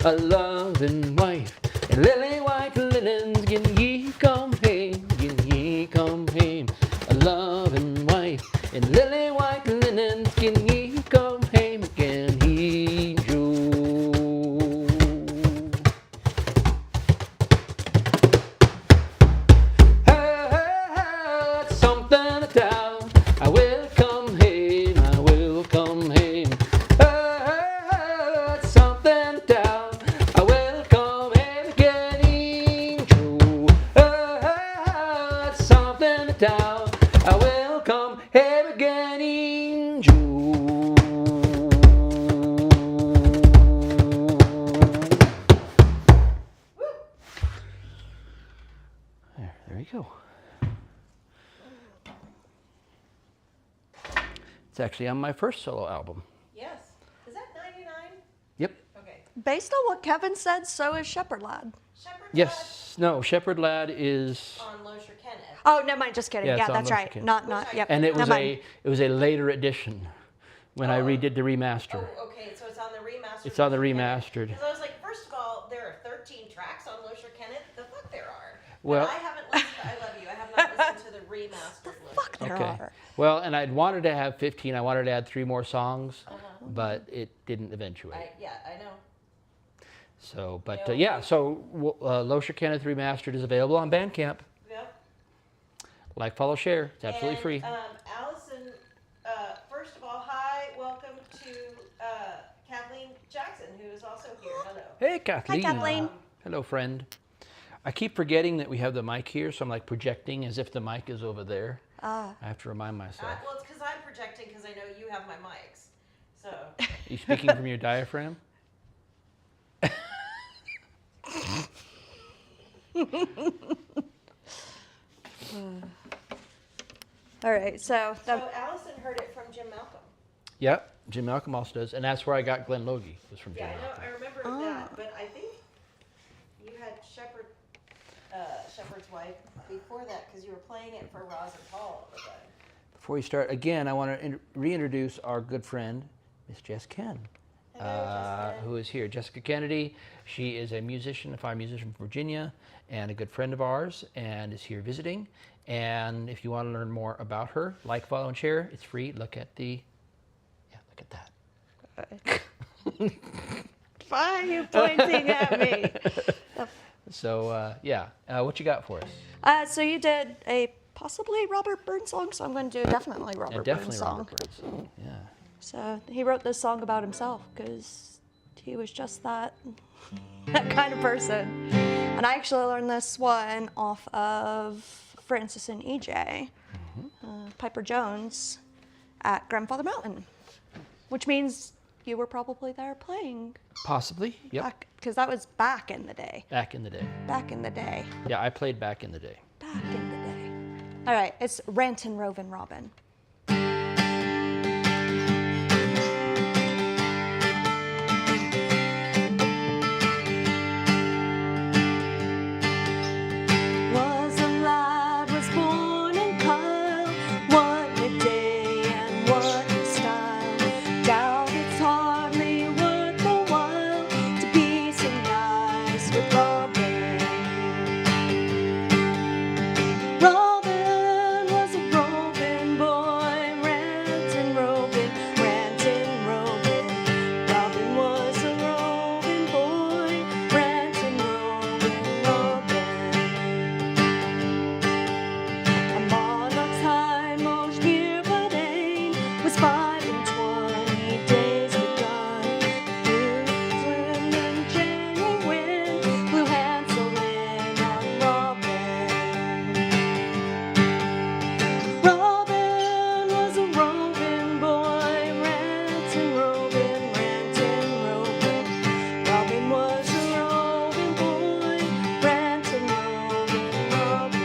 A loving wife and lily white linens. Can ye come home? Can ye come home? A loving wife and lily white linens. Can ye come home again, angel? Ha ha ha, it's something to tell. I will come home. I will come home. Ha ha ha, it's something to tell. I will come home again, angel. Ha ha ha, it's something to tell. I will come home again, angel. There you go. It's actually on my first solo album. Yes. Is that 99? Yep. Okay. Based on what Kevin said, so is Shepherd Lad. Shepherd Yes. No, Shepherd Lad is, Lad on Loesher Kenneth. Oh, never mind. Just kidding. Yeah, Yeah, it's on that's Loesher right. Kenneth. Not. Yep. and it was never mind. it was a later edition when I redid the remaster. Oh, okay. So it's on the remastered. It's on the Loesher Kenneth. remastered. Because I was like, first of all, there are 13 tracks on Loesher Kenneth. The fuck there are. Well- But I haven't listened. I love you. I have not listened to the remastered Loesher Fuck there Okay. are. Well, and I'd wanted to have 15. I wanted to add 3 more songs, but it didn't eventuate. Yeah, I know. So, but Yeah. yeah. So Loesher Kenneth Remastered is available on Bandcamp. Yep. Like, follow, share. It's absolutely And, free. Allison, first of all, hi, welcome to Kathleen Jackson, who is also here. Hello. Hey, Kathleen. Kathleen. Hello, friend. I keep forgetting that we have the mic here, so I'm like projecting as if the mic is over there. I have to remind myself. Well, it's because I'm projecting because I know you have my mics. So. You speaking from your diaphragm? All right, so So Allison heard it from Jim Malcolm. Yep, Jim Malcolm also does, and that's where I got Glenn Logie, was from Jim Yeah, I know. Malcolm. I remember that, but I think you had Shepard's wife before that because you were playing it for Roz and Paul at the time. Before we start, again, I want to reintroduce our good friend, Miss Jess Ken, Hello, Jess Ken. who is here. Jessica Kennedy, she is a musician, a fine musician from Virginia, and a good friend of ours, and is here visiting. And if you want to learn more about her, like, follow, and share. It's free. Look at the, look at that. why are you pointing at me? So, what you got for us? So you did a possibly Robert Burns song, so I'm going to do definitely Robert And Burns definitely song. Robert Burns. Yeah. So he wrote this song about himself because he was just that kind of person. And I actually learned this one off of Francis and EJ, Piper Jones at Grandfather Mountain, which means you were probably there playing. Possibly, yep. Because that was back in the day. Back in the day. Back in the day. Yeah, I played back in the day. Back in the day. All right, it's Rantin' Rovin' Robin. Was a lad, was born in Kyle. What a day and what a style. Doubt it's hardly worth the while to be so nice with Robin. Robin was a roving boy, rantin' roving, rantin' roving. Robin was a roving boy, rantin' roving, Robin. A monarch's hindmost year but ain was 5 and 20 days begun. Newsland and January wind blew Hansel in on Robin. Robin was a roving boy, rantin' roving, rantin' roving. Robin was a roving boy, rantin' roving, Robin.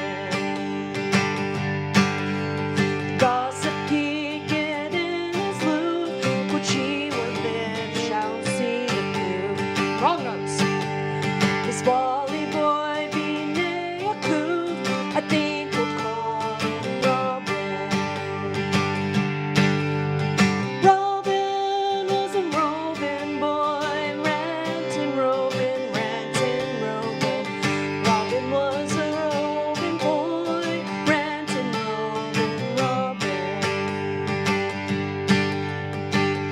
Gossip peeked in his lute, which he would live shall see the view. Wrong notes. This Wally boy be nay a coof, I think we'll call him Robin. Robin was a roving boy, rantin' roving, rantin' roving. Robin was a roving boy, rantin' roving, Robin.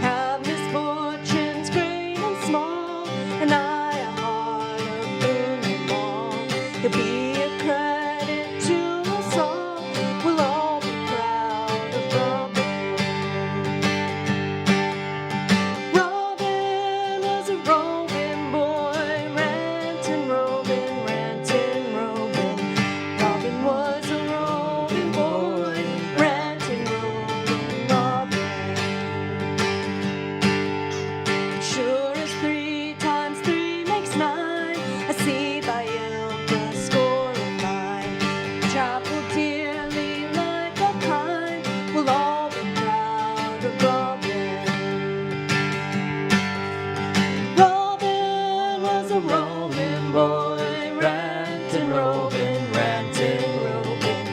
Have misfortunes great and small, and I a heart of boon them all. He'll be a credit to us all, we'll all be proud of Robin. Robin was a roving boy, rantin' roving, rantin' roving. Robin was a roving boy, rantin' roving, Robin. Sure as 3 times 3 makes 9, I see thy elder score of mine. Chapel dearly like our kind, we'll all be proud of Robin. Robin was a roving boy, rantin' roving, rantin' roving.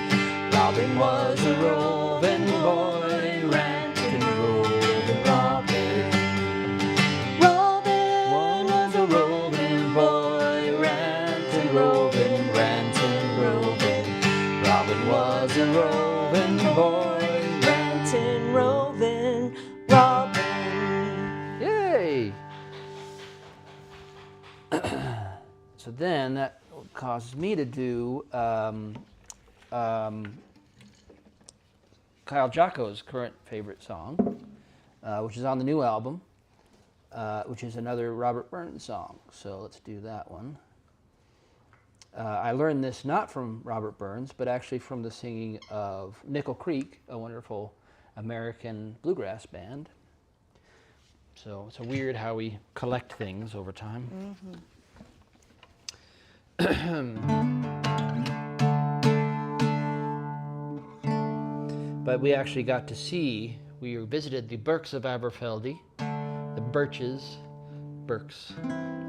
Robin was a roving boy, rantin' roving, Robin. Robin was a roving boy, rantin' roving, rantin' roving. Robin was a roving boy, rantin' roving, Robin. Yay! So then that causes me to do Kyle Jocko's current favorite song, which is on the new album, which is another Robert Burns song. So let's do that one. I learned this not from Robert Burns, but actually from the singing of Nickel Creek, a wonderful American bluegrass band. So it's weird how we collect things over time. But we actually got to see, we visited the Burkes of Aberfeldy, the Burks,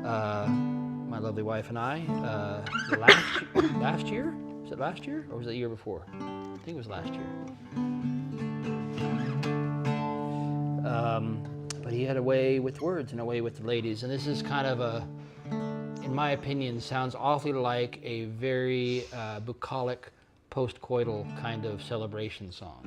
my lovely wife and I, last year? Was it last year or was it the year before? I think it was last year. But he had a way with words and a way with the ladies. And this is kind of a, in my opinion, sounds awfully like a very bucolic, post-coital kind of celebration song.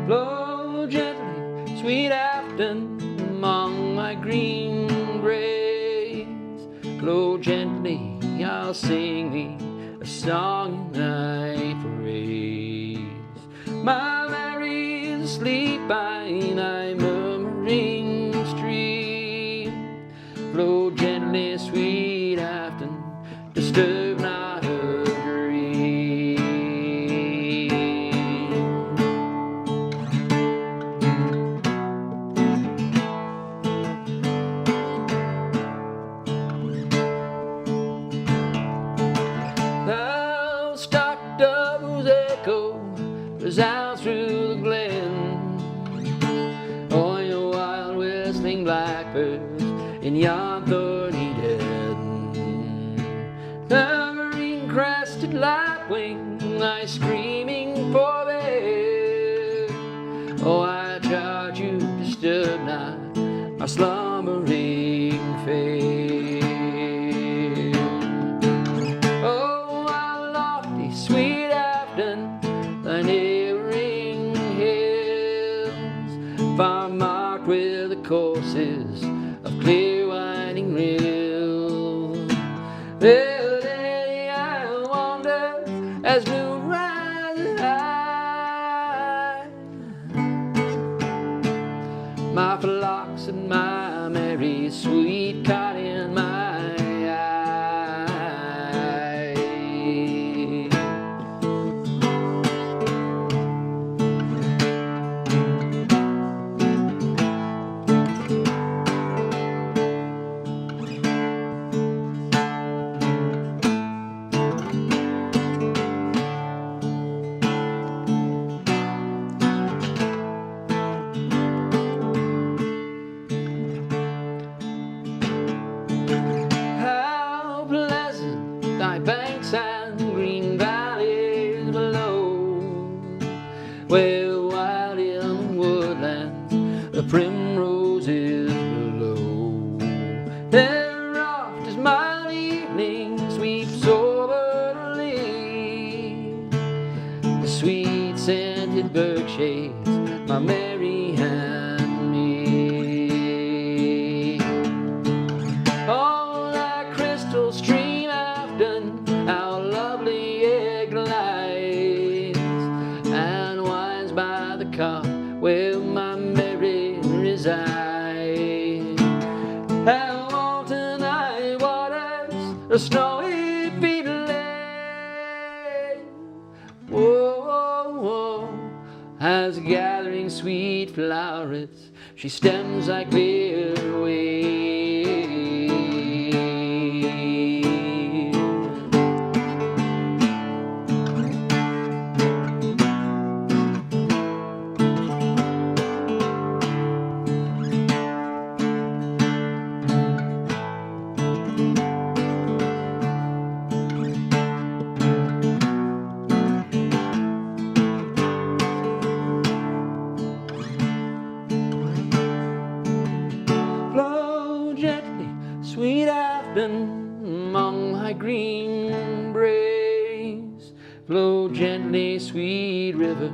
Blow gently, sweet Afton, among my green graves. Blow gently, I'll sing thee a song in thy praise. My Mary's asleep by thy murmuring stream. Blow gently, sweet Afton, disturb not her dream. Thou stock dove's echo resounds through the glen. Oh, your wild whistling blackbirds in yon thorny den. The green crested lapwing lie screaming forbear. Oh, I charge you, disturb not my slumbering fair. Oh, our lofty, sweet Afton, thy neighboring hills, far marked with the courses of clear winding rills. There, lady, I wander as moon rises high. My flocks and my Mary, sweet caught in my eye. How pleasant thy banks and green valleys below, where wild in the woodlands the primroses blow. There oft as mild evening sweeps over the lea, the sweet scented bird shades my Mary and me. Oh, that crystal stream Afton, how lovely it glides, and winds by the cot where my Mary resides. How often thy waters the snowy feet lay. Whoa, whoa, as gathering sweet flowers she stems thy clear way. Blow gently, sweet river,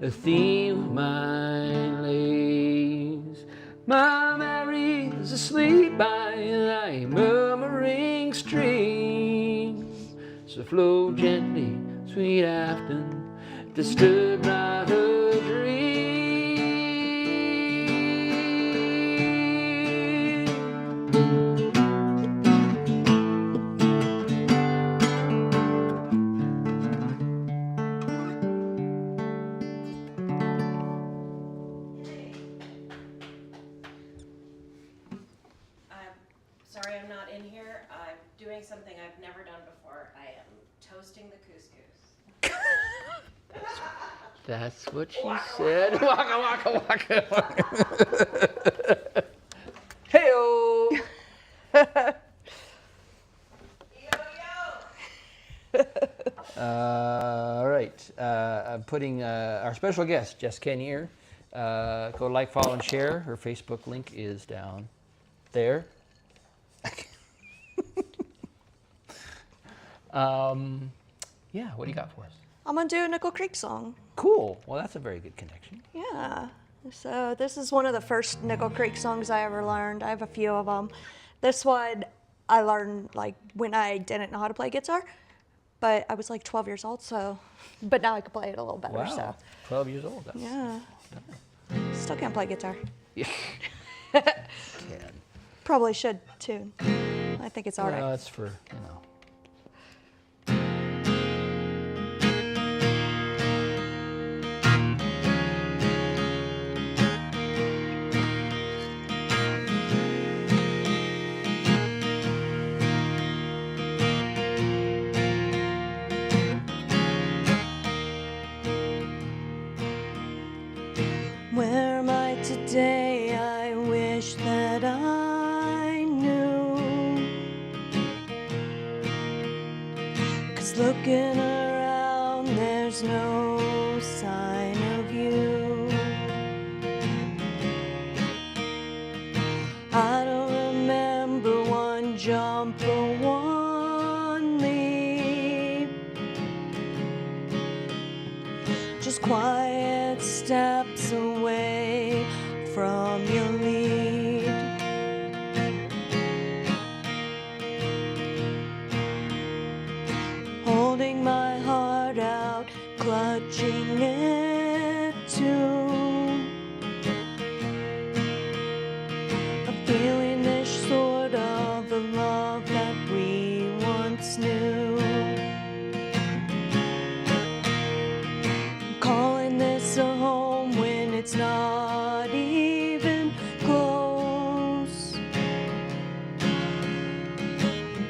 the theme of my lays. My Mary's asleep by thy murmuring stream, so flow gently, sweet Afton, disturb not her dream. Sorry I'm not in here. I'm doing something I've never done before. I am toasting the couscous. That's what she said. Waka, waka, waka, waka. Hey-o! All right. I'm putting our special guest, Jess Kennier. Go like, follow, and share. Her Facebook link is down there. Yeah, what do you got for us? I'm gonna do a Nickel Creek song. Cool. Well, that's a very good connection. Yeah. So this is one of the first Nickel Creek songs I ever learned. I have a few of them. This one I learned like when I didn't know how to play guitar, but I was like 12 years old. So, but now I can play it a little better. Wow. So 12 years old. That's yeah. Still can't play guitar. Yeah. Can. Probably should too. I think it's all right. Well, it's for, you know. Where am I today? I wish that I knew. 'Cause looking around, there's no sign of you. I don't remember one jump or one leap. Just quiet steps away from your lead. Holding my heart out, clutching it too. A feeling this sort of the love that we once knew. Calling this a home when it's not even close.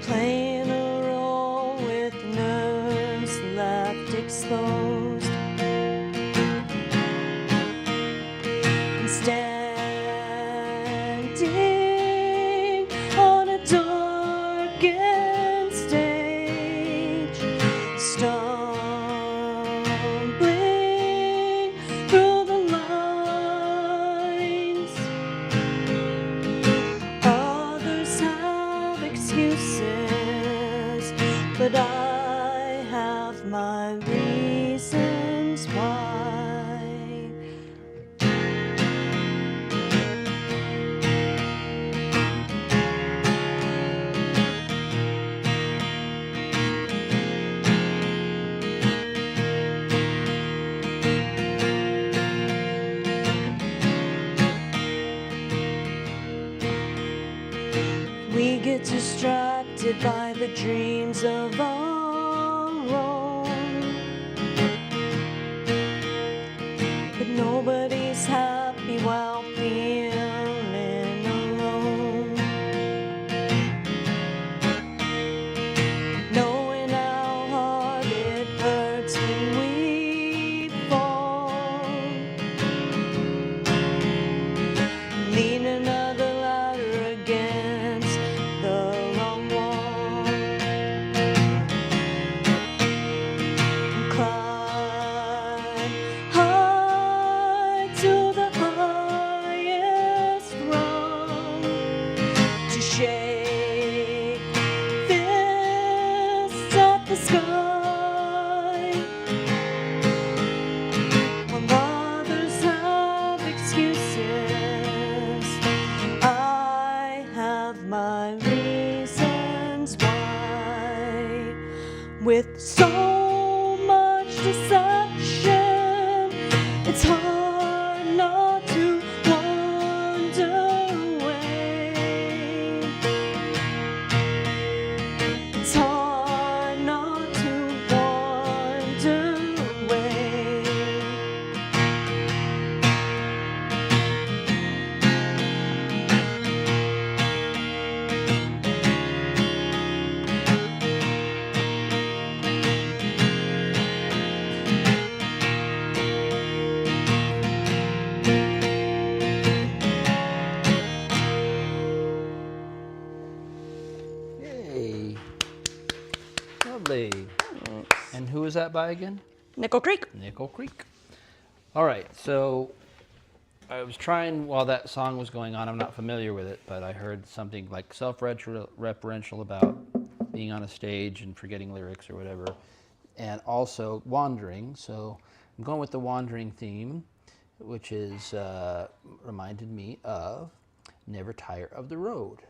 Playing a role with nerves left exposed. And standing on a darkened stage, stumbling through the lines. Others have excuses, but I have my reasons why. We get distracted by the dreams of our own, but nobody's happy while feeling alone. Knowing how hard it hurts when we fall, lean another ladder against the wrong wall. that by again? Nickel Creek. Nickel Creek. All right, so I was trying while that song was going on. I'm not familiar with it, but I heard something like self-referential about being on a stage and forgetting lyrics or whatever, and also wandering. So I'm going with the wandering theme, which is reminded me of Never Tire of the Road,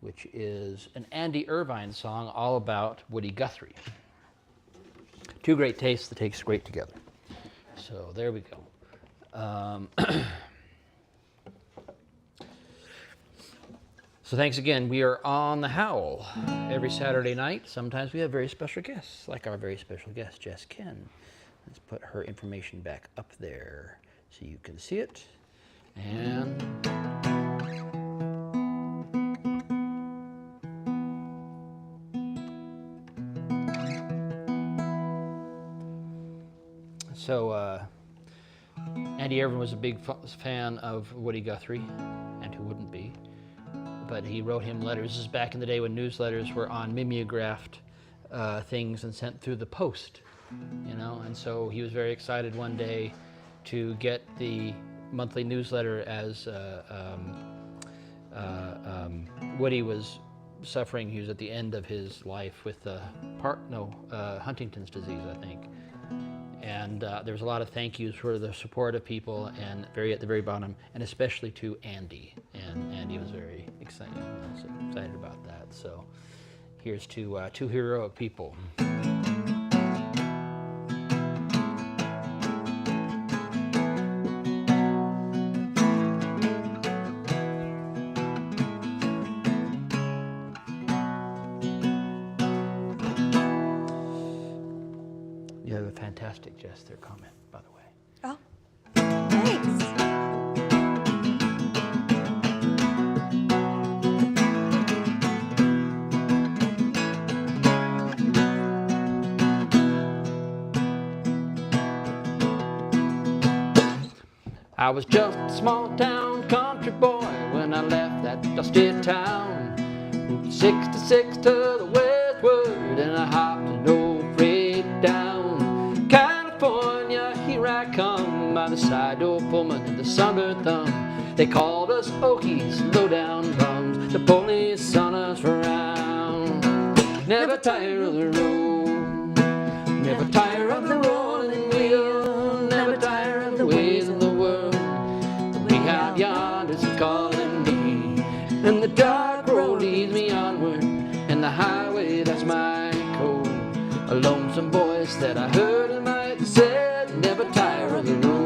which is an Andy Irvine song all about Woody Guthrie. Two great tastes that taste great together. So there we go. So thanks again. We are on the Howl every Saturday night. Sometimes we have very special guests, like our very special guest, Jess Ken. Let's put her information back up there so you can see it. And so Andy Irvine was a big fan of Woody Guthrie, and who wouldn't be? But he wrote him letters. This is back in the day when newsletters were on mimeographed things and sent through the post, you know. And so he was very excited one day to get the monthly newsletter as Woody was suffering. He was at the end of his life with Huntington's disease, I think. And there was a lot of thank yous for the support of people, and at the very bottom, and especially to Andy. And Andy was very excited about that. So here's to two heroic people. You have a fantastic gesture comment, by the way. Oh, thanks. I was just a small town country boy when I left that dusty town. Route 66 to the westward, and I hopped an old freight down. California, here I come, by the side door Pullman and the sunburned thumb. They called us Okies, low down bums. The police on us round. Never tire of the road, never tire of the rolling wheel, never tire of the ways of the world. The way out yonder's calling me, and the dark road leads me onward, and the highway, that's my code. A lonesome voice that I heard in my head said, never tire of the road.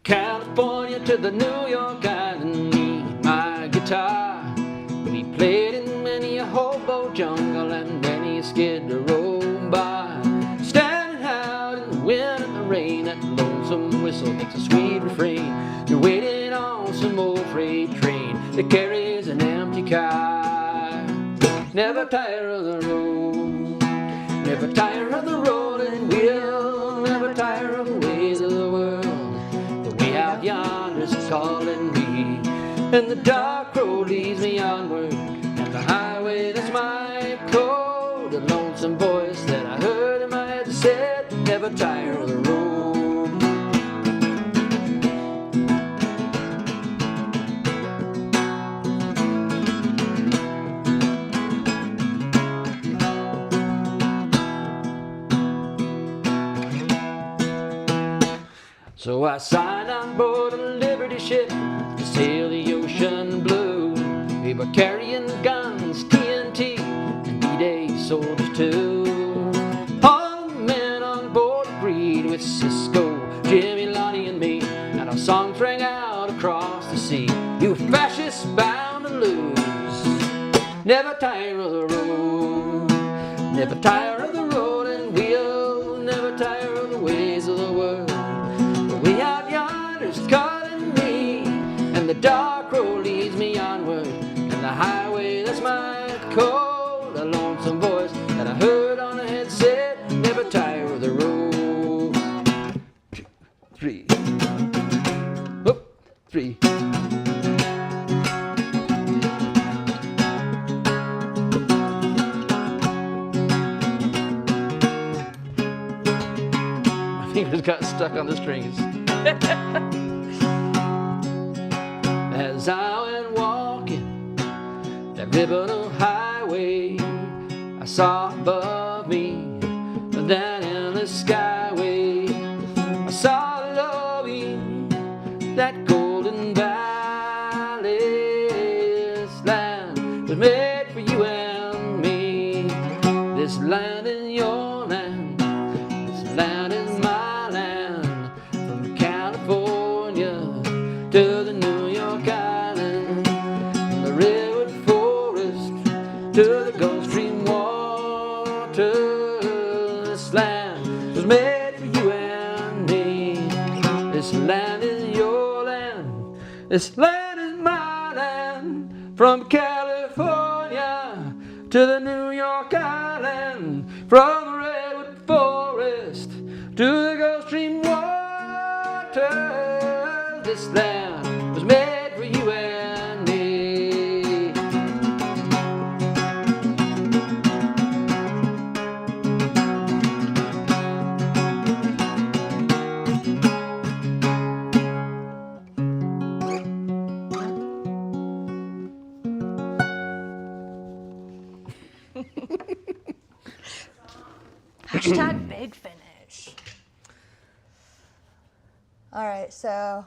California to the New York Island, me and my guitar. We played in many a hobo jungle and many a skid row bar. Standing out in the wind and the rain, that lonesome whistle makes a sweet refrain. You're waiting on some old freight train that carries an empty car. Never tire of the road, never tire of the rolling wheel, never tire of the ways of the world. Out yonder's calling me, and the dark road leads me onward, and the highway, that's my code. A lonesome voice that I heard in my head said, never tire of the road. So I signed on board a Liberty ship to sail the ocean blue. We were carrying guns, TNT, and D-Day soldiers too. All the men on board agreed with Cisco, Jimmy, Lonnie, and me, and our songs rang out across the sea. You fascists bound to lose. Never tire of the road, never tire of the rolling wheel, never tire of the ways of the world. Way out yonder's calling me, and the dark road leads me onward, and the highway, that's my code. A lonesome voice that I heard on the head said, 3. My fingers got stuck on the strings. As I went walking that ribbon of highway, I saw above me, down in the skyway, I saw loving that golden valley. This land was made for you and me. This land is your land. This land is my land. From California to the New York Island, from the redwood forest to the Gulf Stream water. This land was made for you and me. This land is your land. This land is my land. From California to the New York Island, from the redwood forest to the Gulf Stream water. This land was made for you and me. Hashtag big finish. All right, so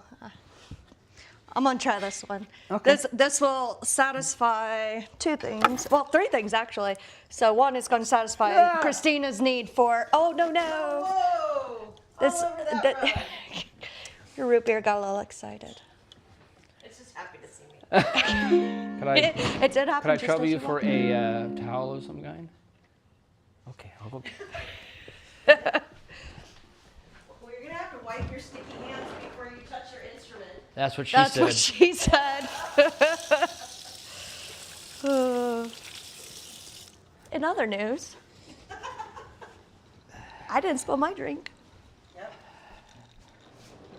I'm gonna try this one. Okay. This will satisfy 2 things. Well, 3 things actually. So one is going to satisfy Yeah. Christina's need for. Oh no! Whoa! This all over that rug. your root beer got a little excited. It's just happy to see me. Could I, It did happen. could I just trouble as you for want. a towel of some kind? Okay, I'll go. Well, you're gonna have to wipe your sticky hands before you touch your instrument. That's what she That's said. what she said. In other news, I didn't spill my drink. Yep.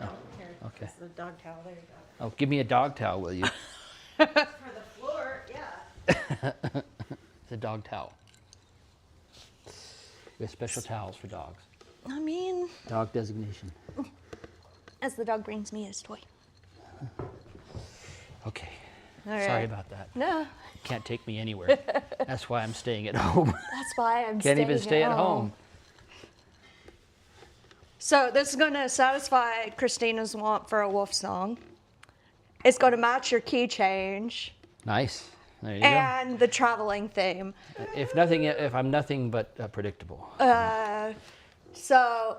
Oh, Here, okay. this is the dog towel. There you go. Oh, give me a dog towel, will you? For the floor, yeah. It's a dog towel. We have special towels for dogs. I mean, Dog designation. as the dog brings me his toy. Okay. All Sorry right. about that. No, Can't take me anywhere. That's why I'm staying at home. that's why I'm Can't even stay at home. So this is going to satisfy Christina's want for a wolf song. It's going to match your key change Nice. There you and the traveling theme. go. If I'm nothing but predictable. So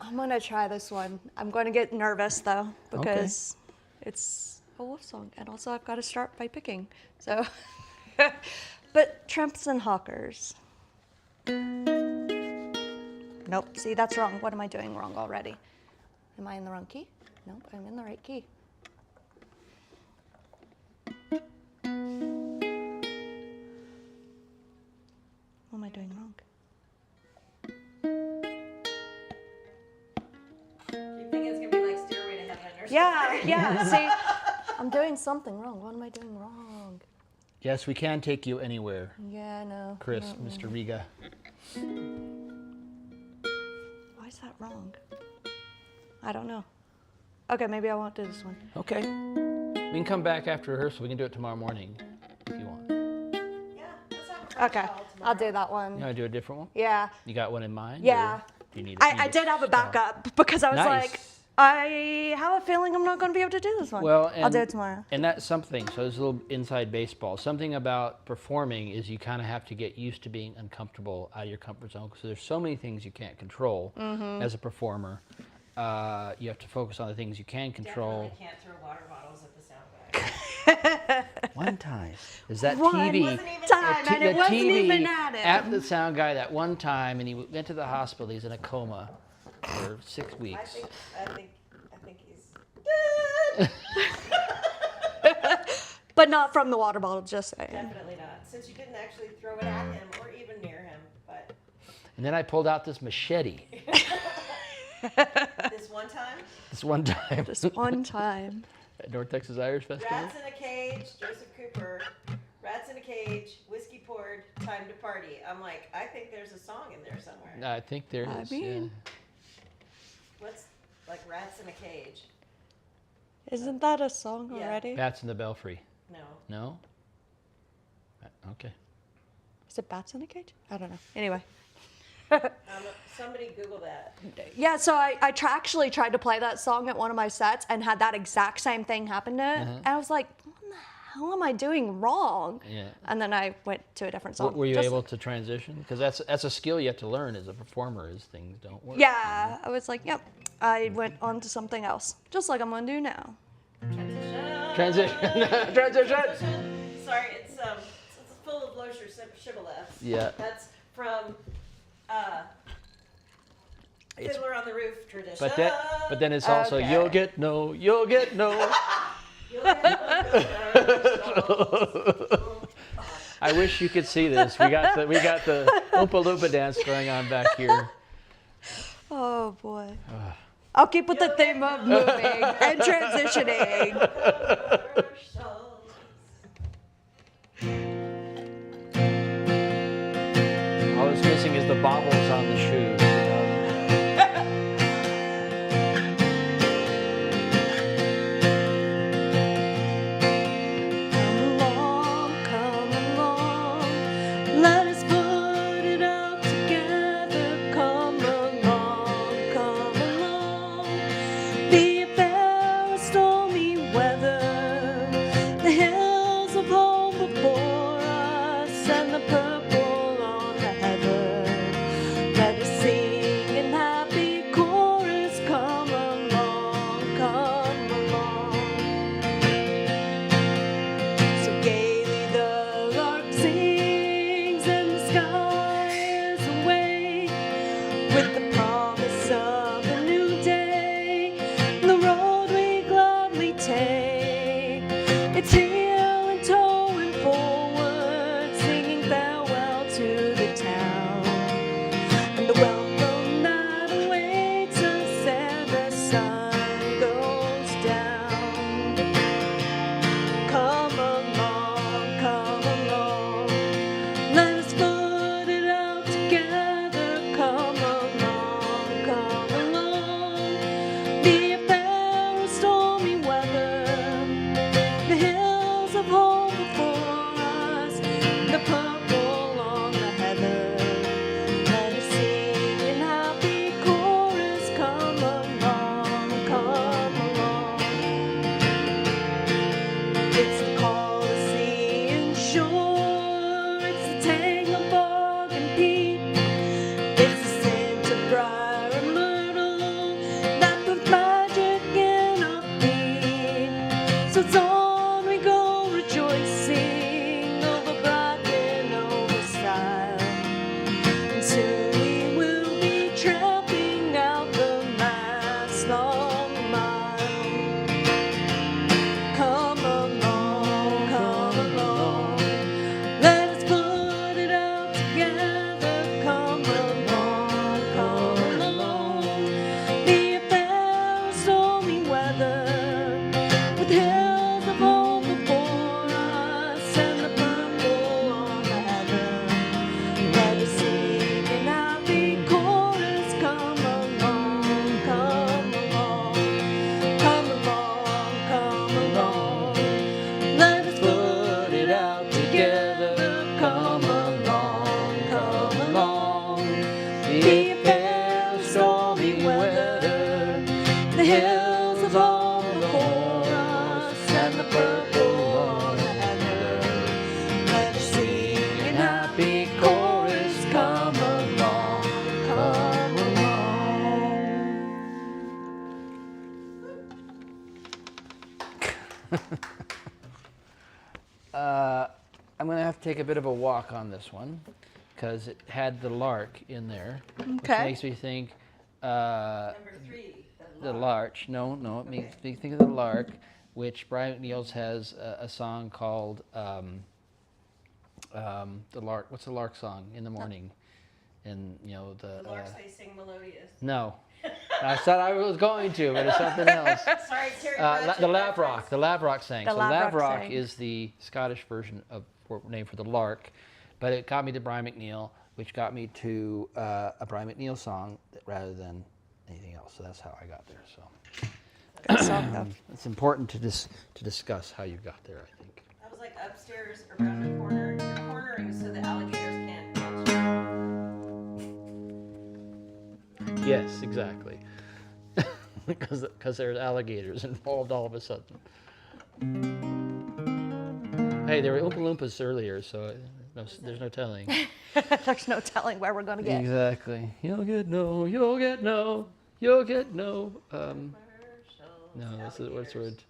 I'm going to try this one. I'm going to get nervous though because it's a wolf song, and also I've got to start by picking. So, but Tramps and Hawkers. Nope. See, that's wrong. What am I doing wrong already? Am I in the wrong key? Nope, I'm in the right key. What am I doing wrong? You think it's gonna be like Stairway to Heaven or something? Yeah. See, I'm doing something wrong. What am I doing wrong? Yes, we can take you anywhere, Yeah, no. Chris, no. Mr. Riga. Why is that wrong? I don't know. Okay, maybe I won't do this one. Okay. We can come back after rehearsal. We can do it tomorrow morning if you want. Yeah, let's have a fresh Okay, towel I'll tomorrow. do that one. You want to do a different one? Yeah. You got one in mind? Yeah. or do you need I did have a backup because I was Nice. like, I have a feeling I'm not going to be able to do this one. Well, I'll do it tomorrow. And that's something. So there's a little inside baseball. Something about performing is you kind of have to get used to being uncomfortable out of your comfort zone because there's so many things you can't control as a performer. You have to focus on the things you can control. Definitely can't throw water bottles at the sound guy. One time, is that One TV? Wasn't even time, T- and it the wasn't TV even at it. at the sound guy that one time, and he went to the hospital. He's in a coma for 6 I weeks. think he's But not from the water bottle, just saying. definitely not. Since you didn't actually throw it at him or even near him, but And then I pulled out this machete. this one one time. This one time. Just one time. At North Texas Irish Festival. Rats in a Cage, Joseph Cooper. Rats in a Cage, whiskey poured, time to party. I'm like, I think there's a song in there somewhere. I think there is. mean- What's like Rats in a Cage? Isn't that a song Yeah. already? Yeah. Bats in the Belfry. No. No? Okay. Is it Bats in a Cage? I don't know. Anyway. Somebody Google that. Yeah, so I actually tried to play that song at one of my sets and had that exact same thing happen to it. And I was like, what the hell am I doing wrong? Yeah. And then I went to a different song. Were you Just- able to transition? Because that's a skill you have to learn as a performer, is things don't work. Yeah, I was like, yep. I went on to something else, just like I'm going to do now. Transition. Transition. Sorry, it's full of Loescher shibboleths. Yeah. That's from It's- Fiddler on the Roof tradition. But then it's also Okay. you'll get no. You'll get no. I wish you could see this. We got the Oompa Loompa dance going on back here. Oh, boy. I'll keep with the theme of moving and transitioning. All that's missing is the bobbles on the shoes. Come along, let us put it out together. Come along, be a fair stormy weather. The hills of home before us and the purple on the heather. Let us sing in happy chorus. Come along, come along. So gaily the lark sings and the sky is awake with the promise of a new day. The road we gladly take, it's heel and toe and forward, singing farewell to the town and the welcome that awaits us ere the sun goes down. Come along, let us put it out together. Come along, be a fair or stormy weather. The hills of home before us, the purple on the heather. Let us sing in happy chorus. Come along, come along. It's the call to sea and shore. It's the tang of bog and peat. It's the scent of briar and myrtle that puts magic in our feet. So it's on we go rejoicing over Brighton, over style. And soon we will be tramping out the last long mile. Come along, let us put it out together. Come along, be a fair or stormy weather, with hills of home before us and the purple on the heather. Let us sing in happy chorus. Come along, come along. Come along, let us put it out together. Come along, be a fair stormy weather. The hills of home before us and the purple on the heather. Let us sing in happy chorus. Come along, come along. I'm going to have to take a bit of a walk on this one because it had the lark in there, which Okay. makes me think Number 3. the larch. No, it makes me think of the lark, which Brian McNeil's has a song called the lark. What's the lark song? In the morning, and you know The larks they sing melodious. no, I said I was going to, but it's something else. Sorry, Terry. The Lavrock. The Lavrock sang. The So Lavrock Lavrock sang. is the Scottish version of name for the lark, but it got me to Brian McNeil, which got me to a Brian McNeil song rather than anything else. So that's how I got there. So Good song, though. it's important to discuss how you got there, I think. I was like upstairs around the corner. You're cornering so the alligators can't catch you. Yes, exactly. Because there's alligators involved all of a sudden. Hey, there were Oompa Loompas earlier, so there's no telling. There's no telling where we're going to get. Exactly. You'll get no, you'll get no, you'll get no. No, what's the word?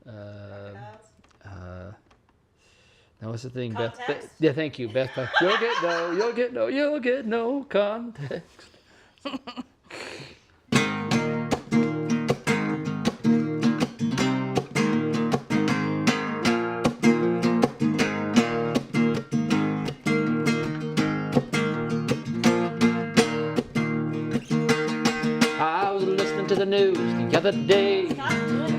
No, what's the thing? Beth, yeah, thank you, Beth. You'll get no, you'll get no, you'll get no context. I was listening to the news the other day.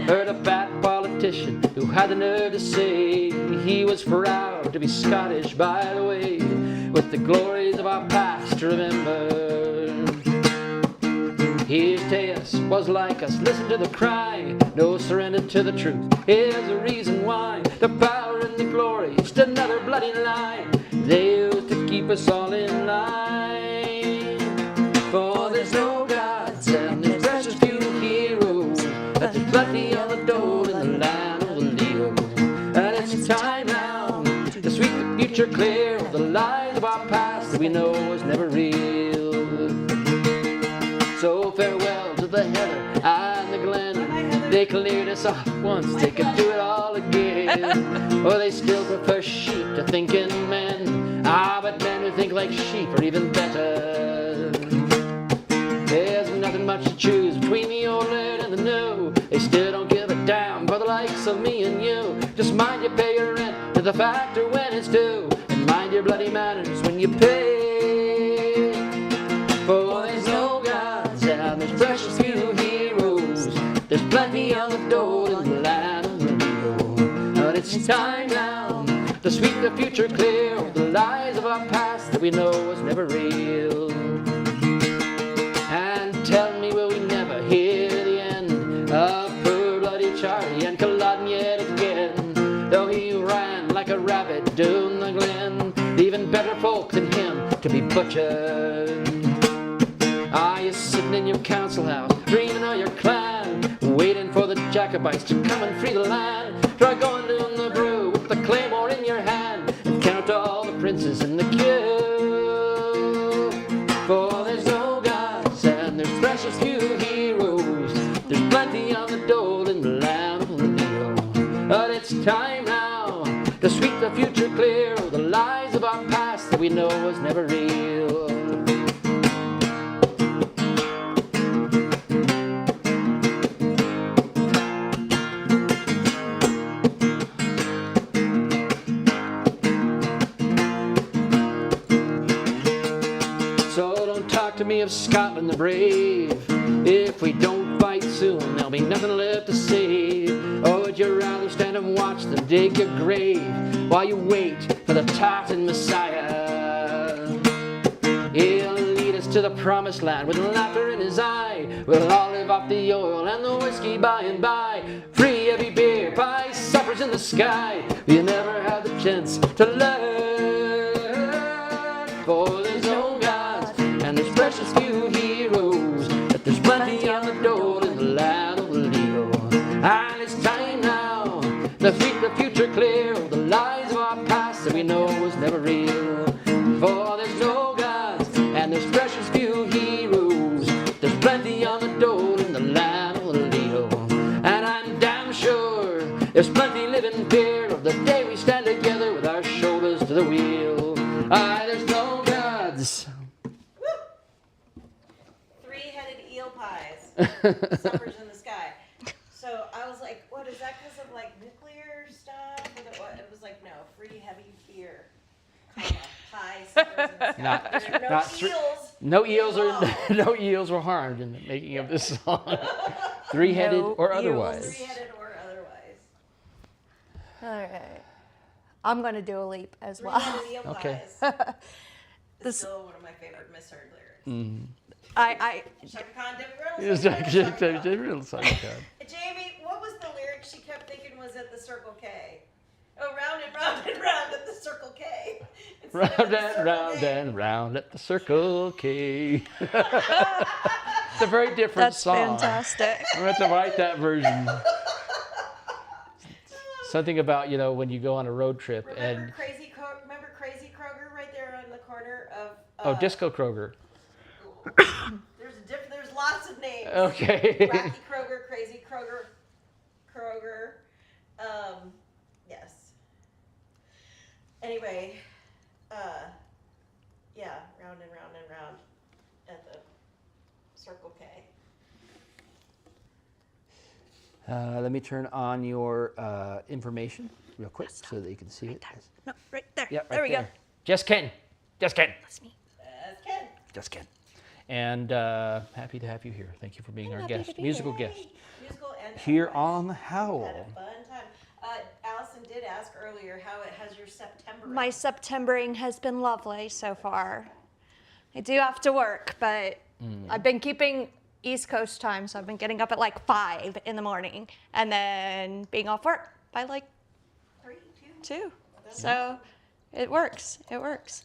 Heard a fat politician who had the nerve to say he was proud to be Scottish, by the way, with the glories of our past to remember. His taste was like us, listen to the cry, no surrender to the truth. Here's the reason why, the power and the glory, just another bloody lie. They used to keep us all in line. For there's no gods and there's precious few heroes, but there's plenty on the dole in the land of the Leo. And it's time now to sweep the future clear of the lies of our past that we know was never real. So farewell to the heather and the glen. They cleared us off once, they could do it all again. Or they still prefer sheep to thinking men. Ah, but men who think like sheep are even better. There's nothing much to choose between the old laird and the new. They still don't give a damn for the likes of me and you. Just mind you pay your rent to the factor when it's due, and mind your bloody manners when you pay. For there's no gods and there's precious few heroes. There's plenty on the dole in the land of the Leo. But it's time now to sweep the future clear of the lies of our past that we know was never real. And tell me, will we never hear the end of poor bloody Charlie and Culloden yet again? Though he ran like a rabbit down the glen, leaving better folk than him to be butchered. Are you sitting in your council house, dreaming of your clan, waiting for the Jacobites to come and free the land? Try going down the brew with the claymore in your hand and count all the princes in the queue. For there's no gods and there's precious few heroes. There's plenty on the dole in the land of the Leo. But it's time now to sweep the future clear of the lies of our past that we know was never real. To me of Scotland the brave. If we don't fight soon, there'll be nothing left to save. Or would you rather stand and watch them dig your grave while you wait for the Tartan Messiah? He'll lead us to the promised land with laughter in his eye. We'll all live off the oil and the whiskey by and by. Free heavy beer, pie suppers in the sky. You never had the chance to learn. For there's no gods and there's precious few heroes, but there's plenty on the dole in the land of the Leo. And it's time now to sweep the future clear of the lies of our past that we know was never real. For there's no gods and there's precious few heroes. There's plenty on the dole in the land of the Leo. And I'm damn sure there's plenty living fear of the day we stand together with our shoulders to the wheel. Aye, there's no gods. Suppers in the sky. So I was like, what, is that because of like nuclear stuff? Or what? It was like, no, free heavy beer, comma, high stars in the sky. Not- There are no not three- eels. No eels involved. no eels were harmed in the making of this song. Three-headed No or eels. otherwise. Three-headed or otherwise. All right. I'm going to do a leap as well. Three-headed eel Okay. pies. This- It's still one of my favorite misheard lyrics. I Shaka Khan, Debbie It's Reynolds, like- Shaka Khan. real song, God. Jamie, what was the lyric she kept thinking was at the Circle K? Oh, round and round and round at the Circle K. Instead of Round the and Circle round K. and round at the Circle K. It's a very different that's song. fantastic. I'm going to have to write that version. Something about, you know, when you go on a road trip Remember and... Crazy Kroger right there on the corner of... Oh, Disco Kroger. There's lots of names. Okay. Rocky Kroger, Crazy Kroger. Yes. Anyway, yeah, round and round and round at the Circle K. Let me turn on your information real quick so that you can see it. No, right there. Yeah, right there we go. Just Ken. Just Ken. That's me. That's Ken. Just Ken. And happy to have you here. Thank you for being our happy to guest, be musical Yay. guest, Musical and here otherwise. on Had Howl. a fun time. Allison did ask earlier how it has your September. My Septembering has been lovely so far. I do have to work, but I've been keeping East Coast time, so I've been getting up at like 5 in the morning and then being off work by like 3, 2. So it works. It works.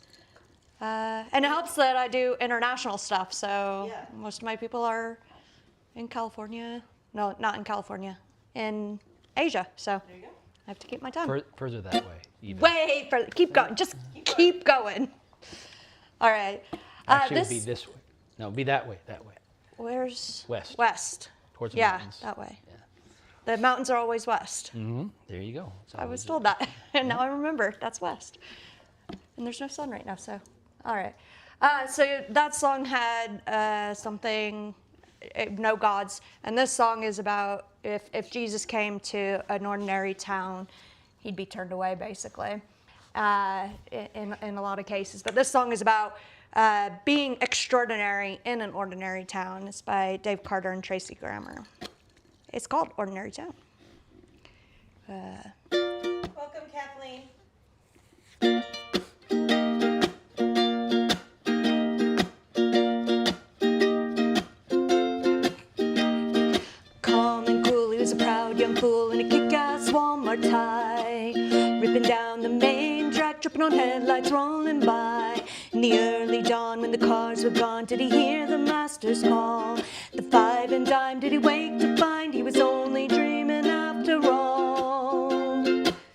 And it helps that I do international stuff. So Yeah. most of my people are in California. No, not in California. In Asia. So There you go. I have to keep my time. Further that way. Even. Way further. Keep going. Just keep going. All right. Actually, it would be this way. No, it'd be that way. That way. Where's West. West. Towards the Yeah, mountains. that way. Yeah. The mountains are always west. There you go. It's I was always- told that, and now I remember that's west. And there's no sun right now, so all right. So that song had something, no gods, and this song is about if Jesus came to an ordinary town, he'd be turned away, basically, in a lot of cases. But this song is about being extraordinary in an ordinary town. It's by Dave Carter and Tracy Grammer. It's called Ordinary Town. Welcome, Kathleen. Calm and cool, he was a proud young fool in a kick-ass Walmart tie, ripping down the main track, tripping on headlights, rolling by. In the early dawn, when the cars were gone, did he hear the master's call? The 5 and dime, did he wake to find he was only dreaming after all?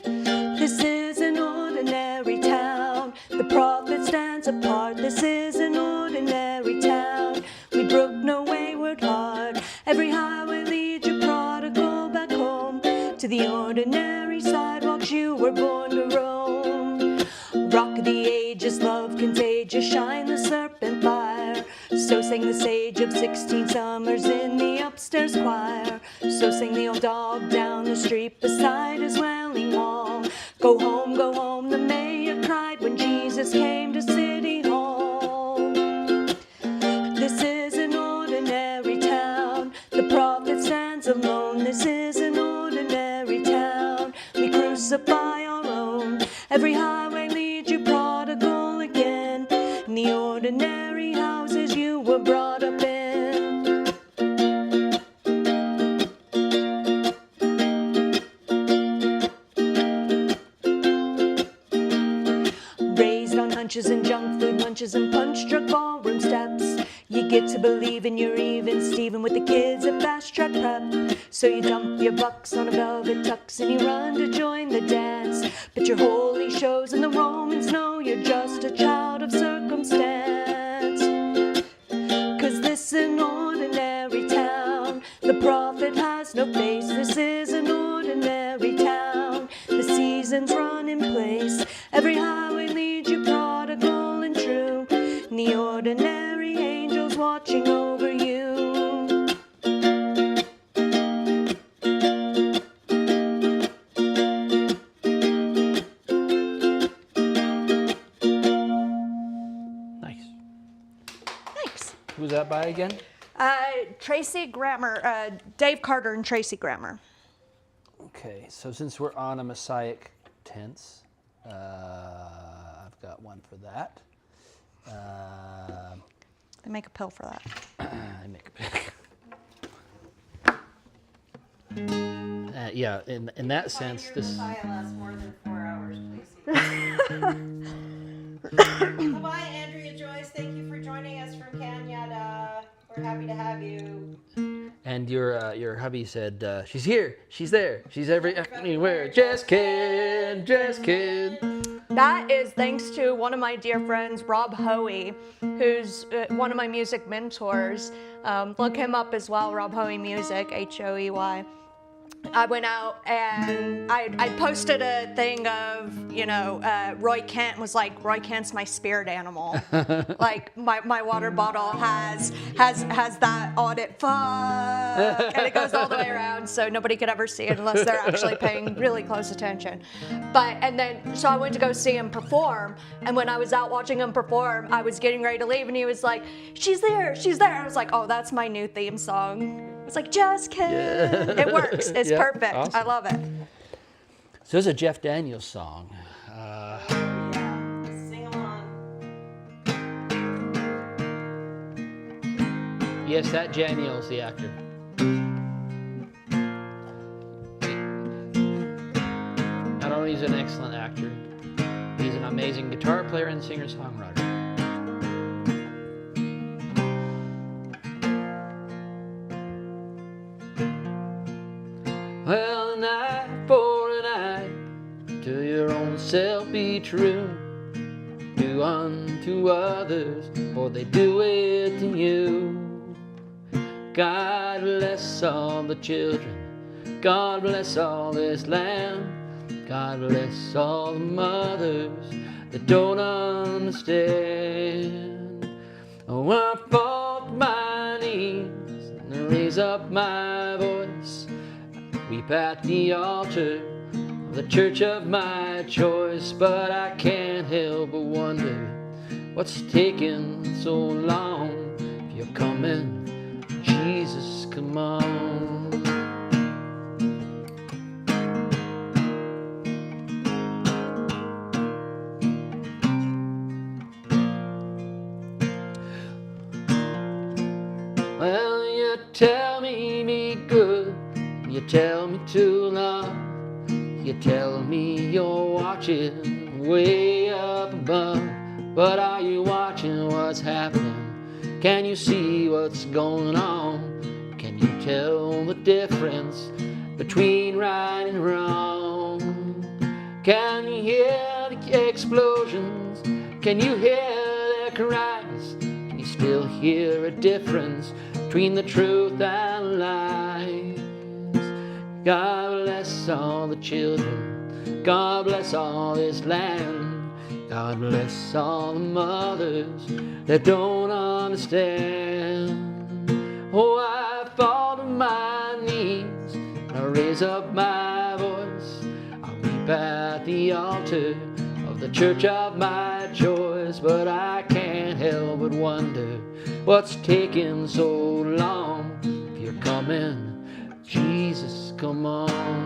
This is an ordinary town. The prophet stands apart. This is an ordinary town. We brook no wayward heart. Every highway leads your prodigal back home to the ordinary sidewalks you were born to roam. Rock of the ages, love contagious, shine the serpent fire. So sang the sage of 16 summers in the upstairs choir. So sang the old dog down the street beside his wailing wall. Go home, the mayor cried when Jesus came to City Hall. This is an ordinary town. The prophet stands alone. This is an ordinary town. We crucify our own. Every highway leads you prodigal again. In the ordinary houses you were brought up in. Raised on hunches and junk food munches and punch drunk ballroom steps. You get to believing you're even Steven with the kids at Fast Track Prep. So you dump your bucks on a velvet tux and you run to join the dance. But your holy shows and the Romans know you're just a child of circumstance. 'Cause this is an ordinary town. The prophet has no face. This is an ordinary town. The seasons run in place. Every highway leads you prodigal and true. And the ordinary angels watching over you. by again? Tracy Grammer, Dave Carter and Tracy Grammer. Okay, so since we're on a messiah tense, I've got one for that. They make a pill for that. I make a pick. Yeah, in that sense, Your this. Messiah lasts more than 4 hours, please. Goodbye, Andrea Joyce. Thank you for joining us from Canada. We're happy to have you. And your hubby said, she's here, she's there, she's everywhere. Just kidding, just kidding. That is thanks to one of my dear friends, Rob Hoey, who's one of my music mentors. Look him up as well, Rob Hoey Music, Hoey. I went out and I posted a thing of, Roy Kent was like, Roy Kent's my spirit animal. Like my water bottle has that on it, fuck, and it goes all the way around, so nobody could ever see it unless they're actually paying really close attention. So I went to go see him perform, and when I was out watching him perform, I was getting ready to leave, and he was like, she's there, she's there. I was like, oh, that's my new theme song. It's like, just kidding. Yeah. It works. It's perfect. Awesome. I love it. So there's a Jeff Daniels song. Sing along. Yes, that Daniels, the actor. Not only is he an excellent actor, he's an amazing guitar player and singer-songwriter. Well, an eye for an eye, to your own self be true. Do unto others, for they do it to you. God bless all the children, God bless all this land, God bless all the mothers that don't understand. Oh, I fall to my knees and raise up my voice, weep at the altar of the church of my choice. But I can't help but wonder what's taking so long. If you're coming, Jesus, come on. Well, you tell me be good, you tell me to love, you tell me you're watching way up above. But are you watching what's happening? Can you see what's going on? Can you tell the difference between right and wrong? Can you hear the explosions? Can you hear their cries? Can you still hear a difference between the truth and lies? God bless all the children, God bless all this land, God bless all the mothers that don't understand. Oh, I fall to my knees and I raise up my voice, I weep at the altar of the church of my choice. But I can't help but wonder what's taking so long. If you're coming, Jesus, come on.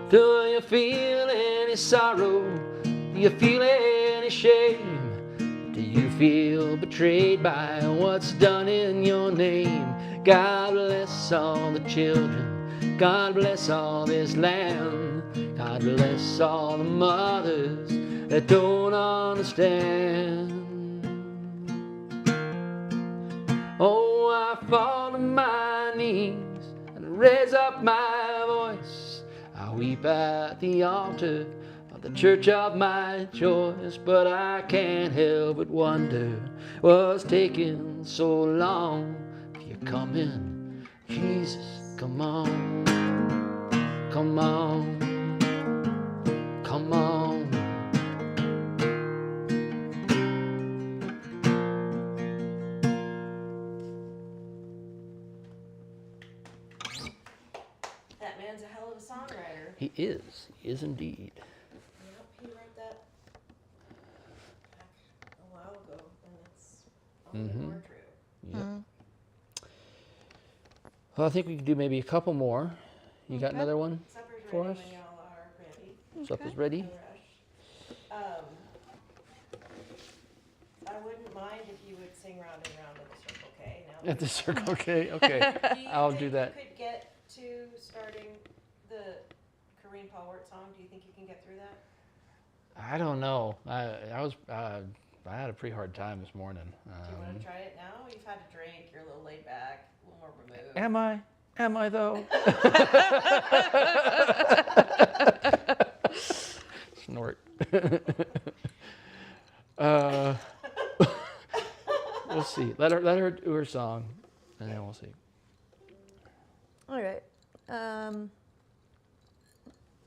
Do you feel any sorrow? Do you feel any shame? Do you feel betrayed by what's done in your name? God bless all the children, God bless all this land, God bless all the mothers that don't understand. Oh, I fall to my knees and raise up my voice, I weep at the altar of the church of my choice. But I can't help but wonder what's taking so long. If you're coming, Jesus, come on, come on, come on. That man's a hell of a songwriter. He is. He is indeed. Yep, he wrote that back a while ago, and it's only more true. Yep. Well, I think we can do maybe a couple more. You got Okay. another one Supper's for ready us? when y'all are ready. Supper's ready? No rush. I wouldn't mind if you would sing Round and Round of the Circle K. Now At the Circle K. Okay. I'll do that. You could get to starting the Corinne Paul Wirt song. Do you think you can get through that? I don't know. I had a pretty hard time this morning. Do you want to try it now? You've had a drink. You're a little laid back, a little more removed. Am I? Am I though? Snort. We'll see. Let her do her song, and then we'll see. All right.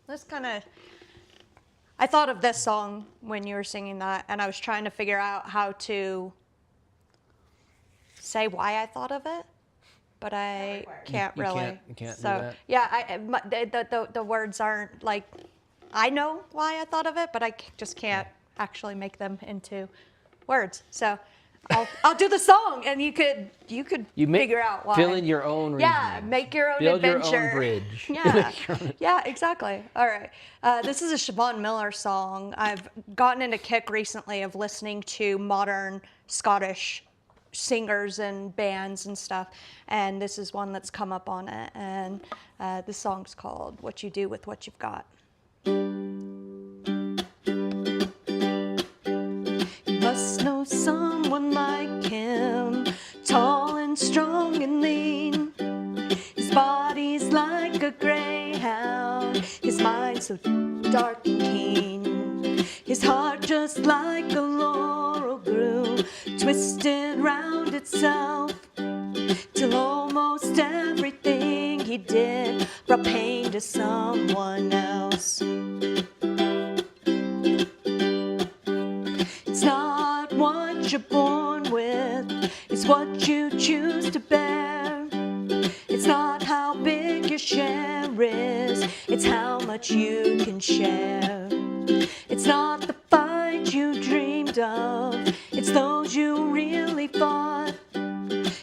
Let's kind of. I thought of this song when you were singing that, and I was trying to figure out how to say why I thought of it, but I can't You really. can't do so that? yeah, the words aren't like. I know why I thought of it, but I just can't actually make them into words. So I'll do the song, and you could figure out why. Fill in your own reasoning. Yeah, make your own Build adventure. your own bridge. Yeah, yeah, exactly. All right. This is a Siobhan Miller song. I've gotten into kick recently of listening to modern Scottish singers and bands and stuff, and this is one that's come up on it. And this song's called "What You Do with What You've Got." You must know someone like him, tall and strong and lean. His body's like a greyhound, his mind so dark and keen. His heart just like a laurel grew, twisted round itself, till almost everything he did brought pain to someone else. It's not what you're born with, it's what you choose to bear. It's not how big your share is, it's how much you can share. It's not the fight you dreamed of, it's those you really fought.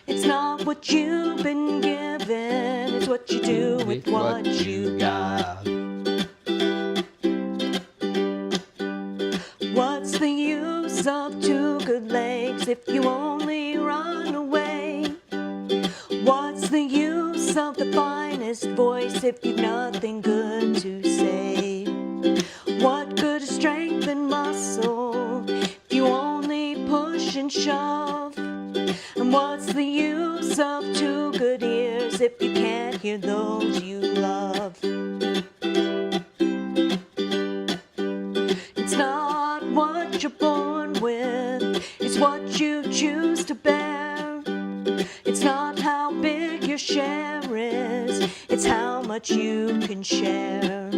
It's not what you've been given, it's what you do with what you got. What's the use of two good legs if you only run away? What's the use of the finest voice if you've nothing good to say? What good is strength and muscle if you only push and shove? And what's the use of two good ears if you can't hear those you love? It's not what you're born with, it's what you choose to bear. It's not how big your share is, it's how much you can share.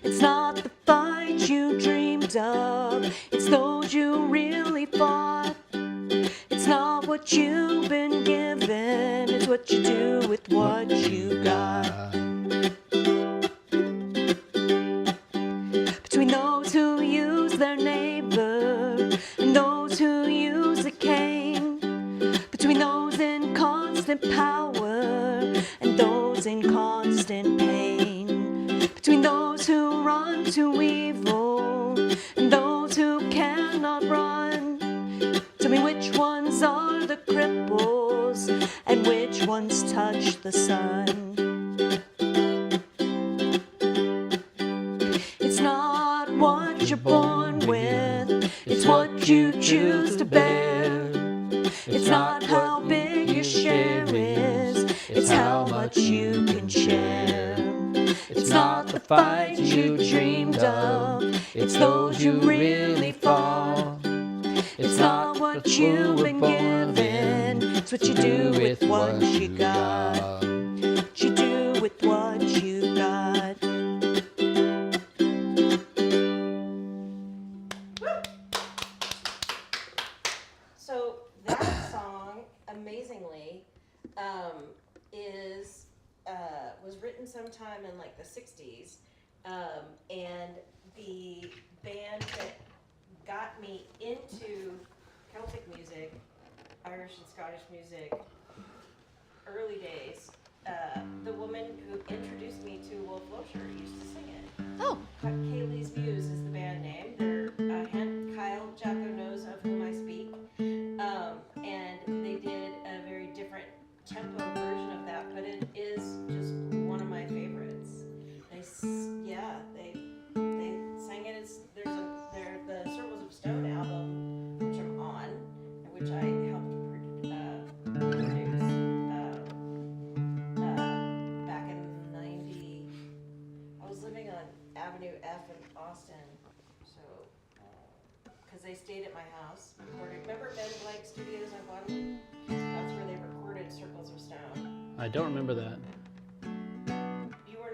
It's not the fight you dreamed of, it's those you really fought. It's not what you've been given, it's what you do with what you got. Between those who use their neighbor and those who use a cane, between those in constant power and those in constant pain, between those who run to evil and those who cannot run, tell me which ones are the cripples and which ones touch the sun. It's not what you're born with, it's what you choose to bear. It's not how big your share is, it's how much you can share. It's not the fight you dreamed of, it's those you really fought. It's not what you've been given, it's what you do with what you got. What you do with what you got. So that song, amazingly, was written sometime in like the 60s, And the band that got me into Celtic music, Irish and Scottish music, early days, the woman who introduced me to Wolf Loescher used to sing it. Oh. Kaylee's Muse is the band name. Kyle Jacko knows of whom I speak. And they did a very different tempo version of that, but it is just one of my favorites. They sang it. They're the Circles of Stone album, which I'm on, which I helped produce back in '90. I was living on Avenue F in Austin, so because they stayed at my house. Remember Ben Blake Studios on Guadalupe? That's where they recorded Circles of Stone. I don't remember that. You were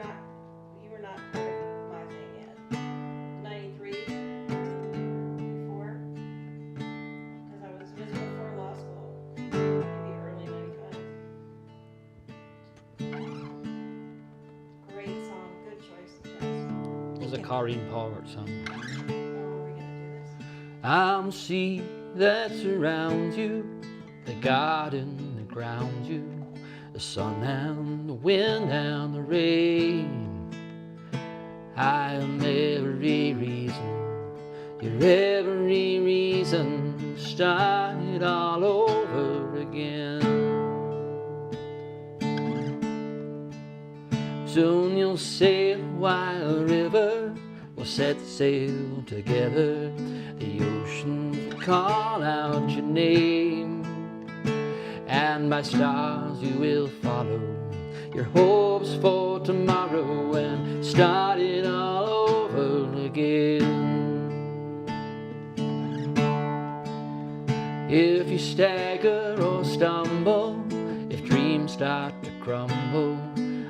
not part of my thing yet. 93, 94, because it was before law school, maybe early 95. Great song, good choice, Jess. It was a Corrine Paul song. How are we gonna do this? I'm the sea that surrounds you, the garden that grounds you, the sun and the wind and the rain. I am every reason, your every reason, start it all over again. Soon you'll sail while a river will set sail together. The oceans will call out your name, and by stars you will follow your hopes for tomorrow and start it all over again. If you stagger or stumble, if dreams start to crumble,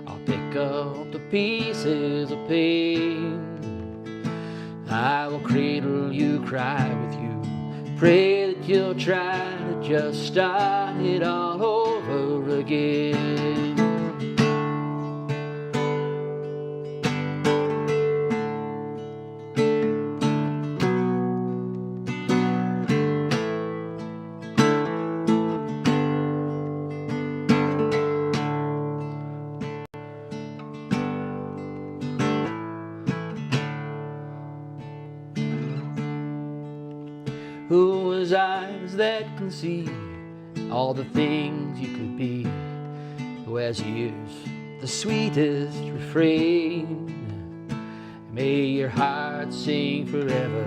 I'll pick up the pieces of pain. I will cradle you, cry with you, pray that you'll try to just start it all over again. Who has eyes that can see all the things you could be? Who has ears, the sweetest refrain? May your heart sing forever,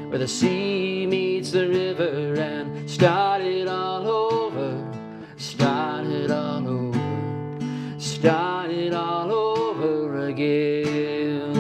where the sea meets the river, and start it all over, start it all over, start it all over again.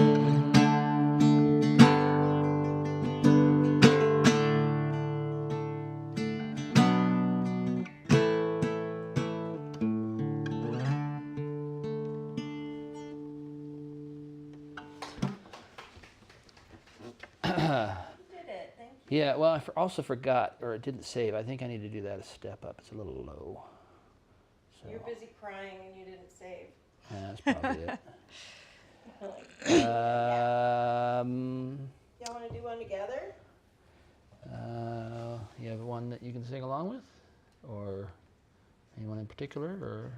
Yeah, well, I also forgot, or it didn't save. I think I need to do that a step up. It's a little low. So, You're busy crying and you didn't save. yeah, that's probably it. Y'all want to do one together? You have one that you can sing along with, or anyone in particular,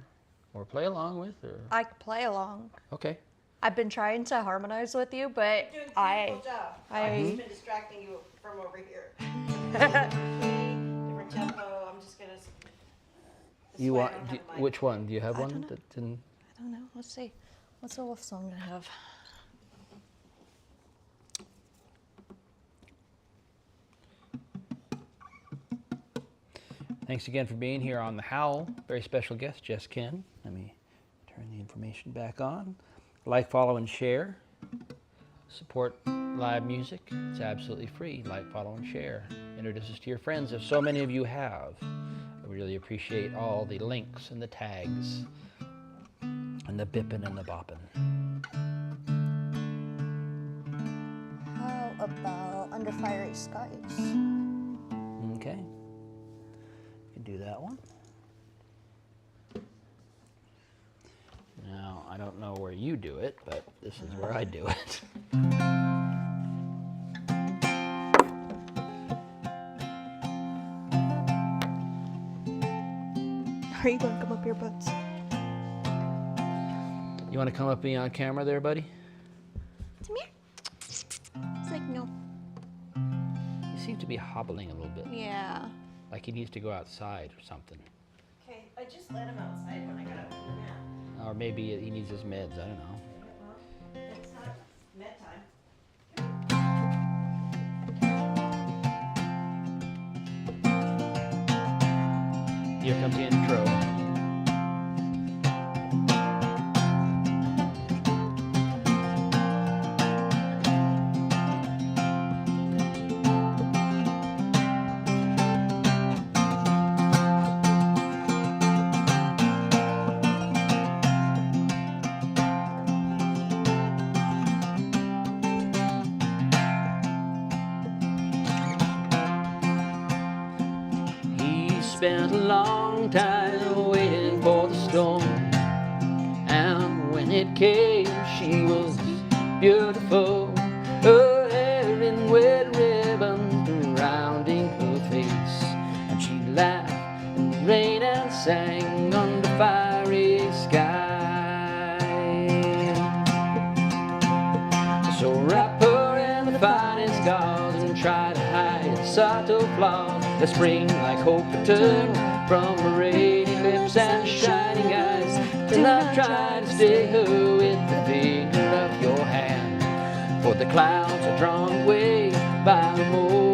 or play along with, or I could play along. okay. I've been trying to harmonize with you, but You're doing a beautiful job. I've just been distracting you from over here. Different tempo. I'm just gonna. You want which one? Do you have I one don't know. that didn't? I don't know. Let's see. What's the wolf song I have? Thanks again for being here on the Howl. Very special guest, Jess Ken. Let me turn the information back on. Like, follow, and share. Support live music. It's absolutely free. Like, follow, and share. Introduce us to your friends, if so many of you have. I really appreciate all the links and the tags and the bipping and the bopping. How about Under Fiery Skies? Okay. You can do that one. Now, I don't know where you do it, but this is where I do it. Are you going to come up here, Butts? You want to come up and be on camera there, buddy? Come here. It's like, no. He seems to be hobbling a little bit, Yeah. like he needs to go outside or something. Okay, I just let him outside when I got up from the nap. Or maybe he needs his meds, I don't know. Well, it's not med time. Here comes the intro. Spent a long time waiting for the storm, and when it came, she was beautiful. Her hair in wet ribbons surrounding her face, and she laughed in the rain and sang under fiery sky. So wrap her in the finest gauze and try to hide subtle flaws that spring like hope return from her radiant lips and shining eyes. Do not try to stay her with the finger of your hand, for the clouds are drawn away by the morning.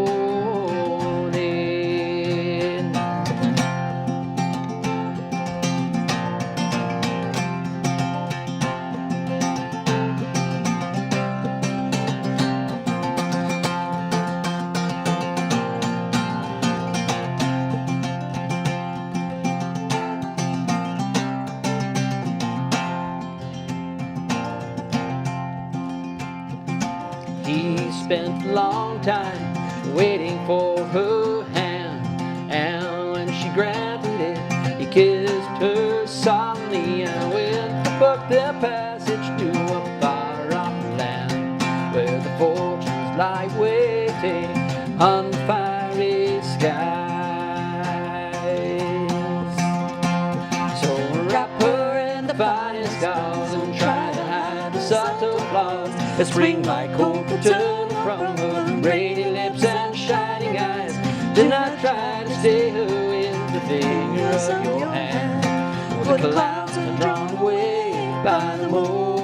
He spent a long time waiting for her hand, and when she granted it, he kissed her softly and went to book their passage to a far-off land where the fortunes lie waiting on the fiery skies. So wrap her in the finest gauze and try to hide the subtle flaws that spring like hope return from her radiant lips and shining eyes. Do not try to stay her with the fingers of your hand, for the clouds are drawn away by the morning.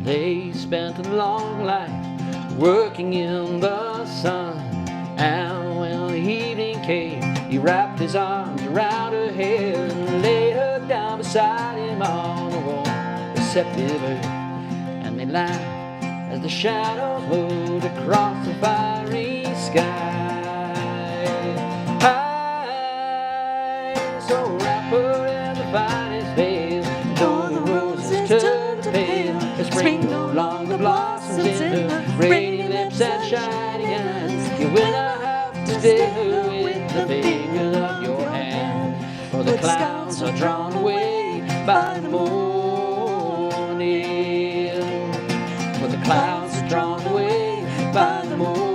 They spent a long life working in the sun, and when the evening came, he wrapped his arms around her hair and laid her down beside him on the warm, receptive earth. And they laughed as the shadows moved across the fiery sky. So wrap her in the finest veil, though the roses turn to pale. The spring no longer blossoms in her radiant lips and shining eyes. You will not have to stay her with the fingers of your hand, for the clouds are drawn away by the morning. For the clouds are drawn away by the morning.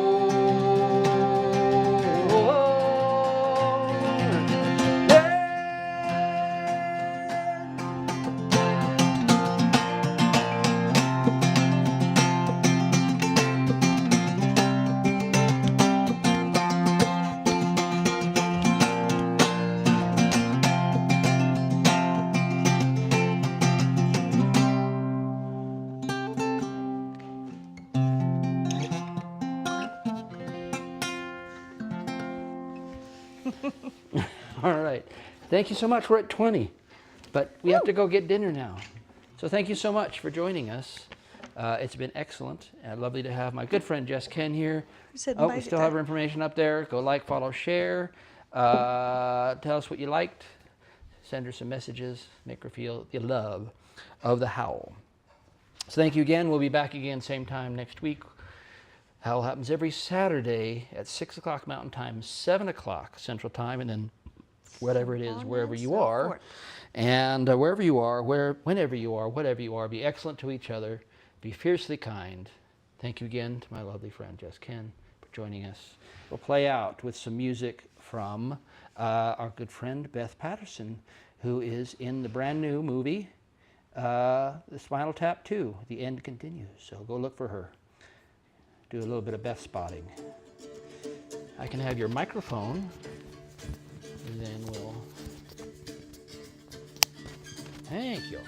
All right. Thank you so much. We're at 20, but we have to go get dinner now. So thank you so much for joining us. It's been excellent and lovely to have my good friend Jess Ken here. Who said Oh, bye we to still that? have her information up there. Go like, follow, share. Tell us what you liked. Send her some messages. Make her feel the love of the Howl. So thank you again. We'll be back again same time next week. Howl happens every Saturday at 6 o'clock Mountain Time, 7 o'clock Central Time, and then whatever it is, On wherever and you so are. forth. And wherever you are, whenever you are, whatever you are, be excellent to each other. Be fiercely kind. Thank you again to my lovely friend Jess Ken for joining us. We'll play out with some music from our good friend Beth Patterson, who is in the brand new movie, The Spinal Tap 2. The End Continues. So go look for her. Do a little bit of Beth spotting. I can have your microphone, and then we'll... Thank you.